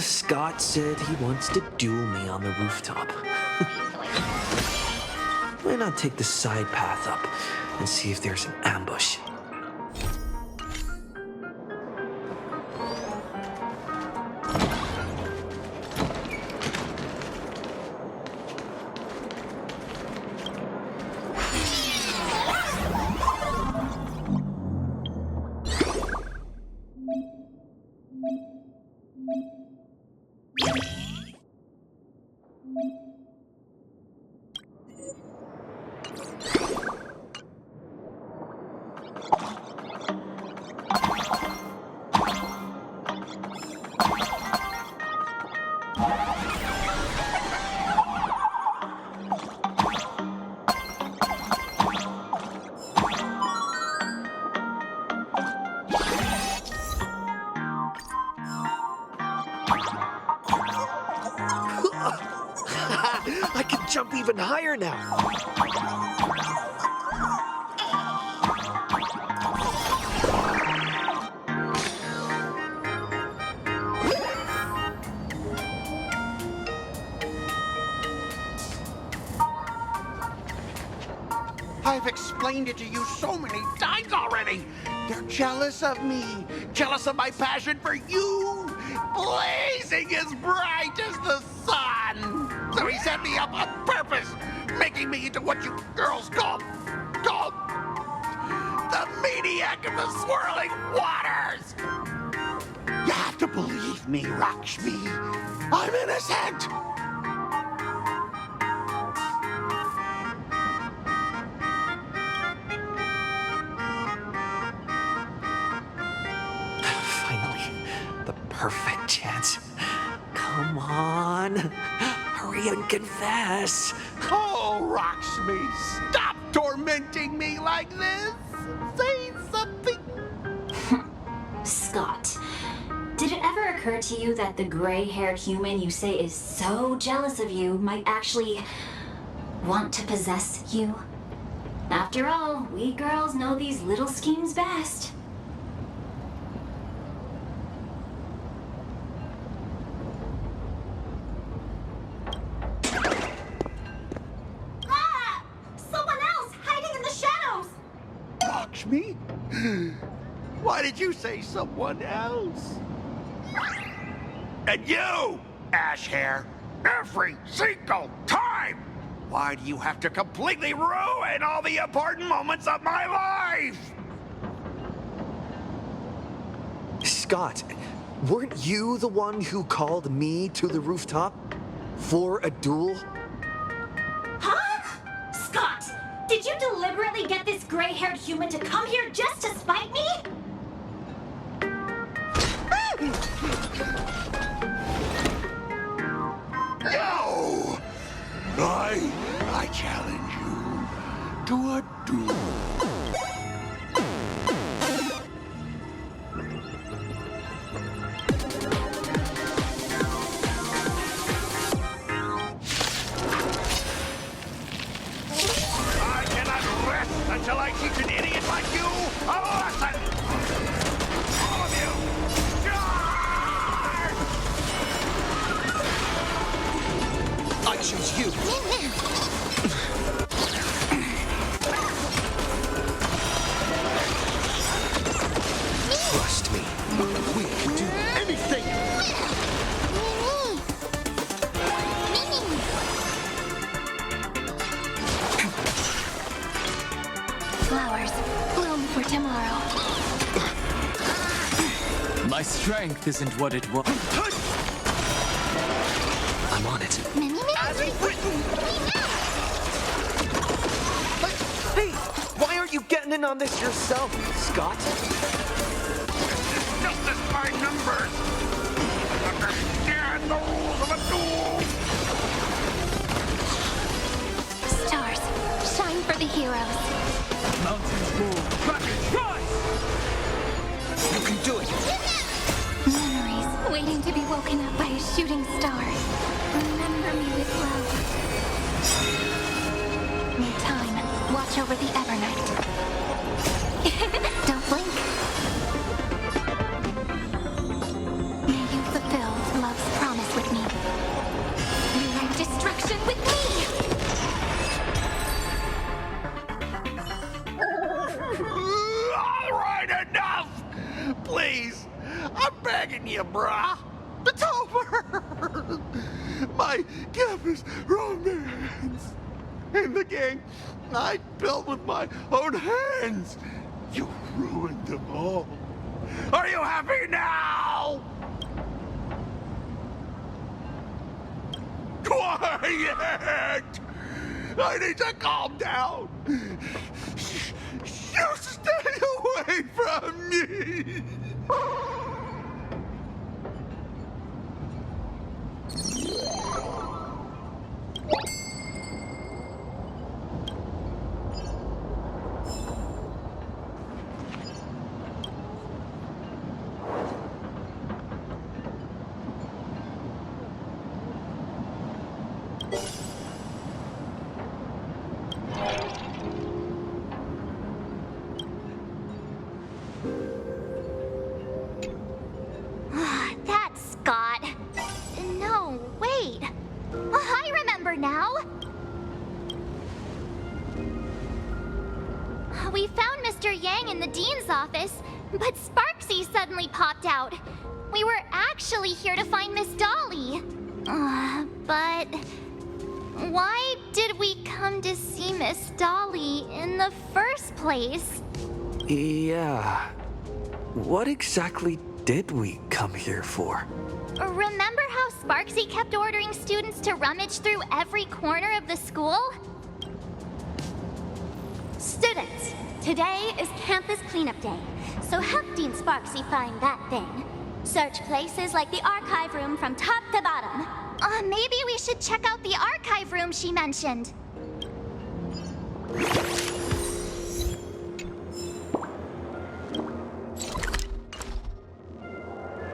Scott said he wants to duel me on the rooftop. Why not take the side path up and see if there's an ambush? I can jump even higher now. I've explained it to you so many times already. They're jealous of me, jealous of my passion for you, blazing as bright as the sun. So he set me up on purpose, making me into what you girls call the maniac of the swirling waters. You have to believe me, Lakshmi. I'm innocent. Perfect chance. Come on. Hurry and confess. Oh, Lakshmi, stop tormenting me like this. Say something. Scott, did it ever occur to you that the gray-haired human you say is so jealous of you might actually want to possess you? After all, we girls know these little schemes best. Me? Why did you say someone else? And you, Ash Hair, every single time! Why do you have to completely ruin all the important moments of my life? Scott, weren't you the one who called me to the rooftop for a duel? Huh? Scott! Did you deliberately get this gray-haired human to come here just to spite me? No! I challenge you to a duel. Until I teach an idiot like you a lesson! All of you, charge! I choose you. Trust me, we can do anything. Flowers bloom for tomorrow. My strength isn't what it was. I'm on it. As written! Hey, why aren't you getting in on this yourself, Scott? This is just as by numbers. Understand the rules of a duel. Stars, shine for the heroes. Mountains move. Rocket rise! You can do it. over the Evernight. Don't blink. May you fulfill love's promise with me. Rewrite destruction with me! All right, enough! Please, I'm begging you, brah. It's over! My campus romance in the game I built with my own hands. You ruined them all. Are you happy now? Quiet! I need to calm down. You stay away from me! That's Scott. No, wait. I remember now. We found Mr. Yang in the dean's office, but Sparksy suddenly popped out. We were actually here to find Miss Dolly. But why did we come to see Miss Dolly in the first place? Yeah. What exactly did we come here for? Remember how Sparksy kept ordering students to rummage through every corner of the school? Students, today is campus cleanup day, so help Dean Sparksy find that thing. Search places like the archive room from top to bottom. Maybe we should check out the archive room she mentioned.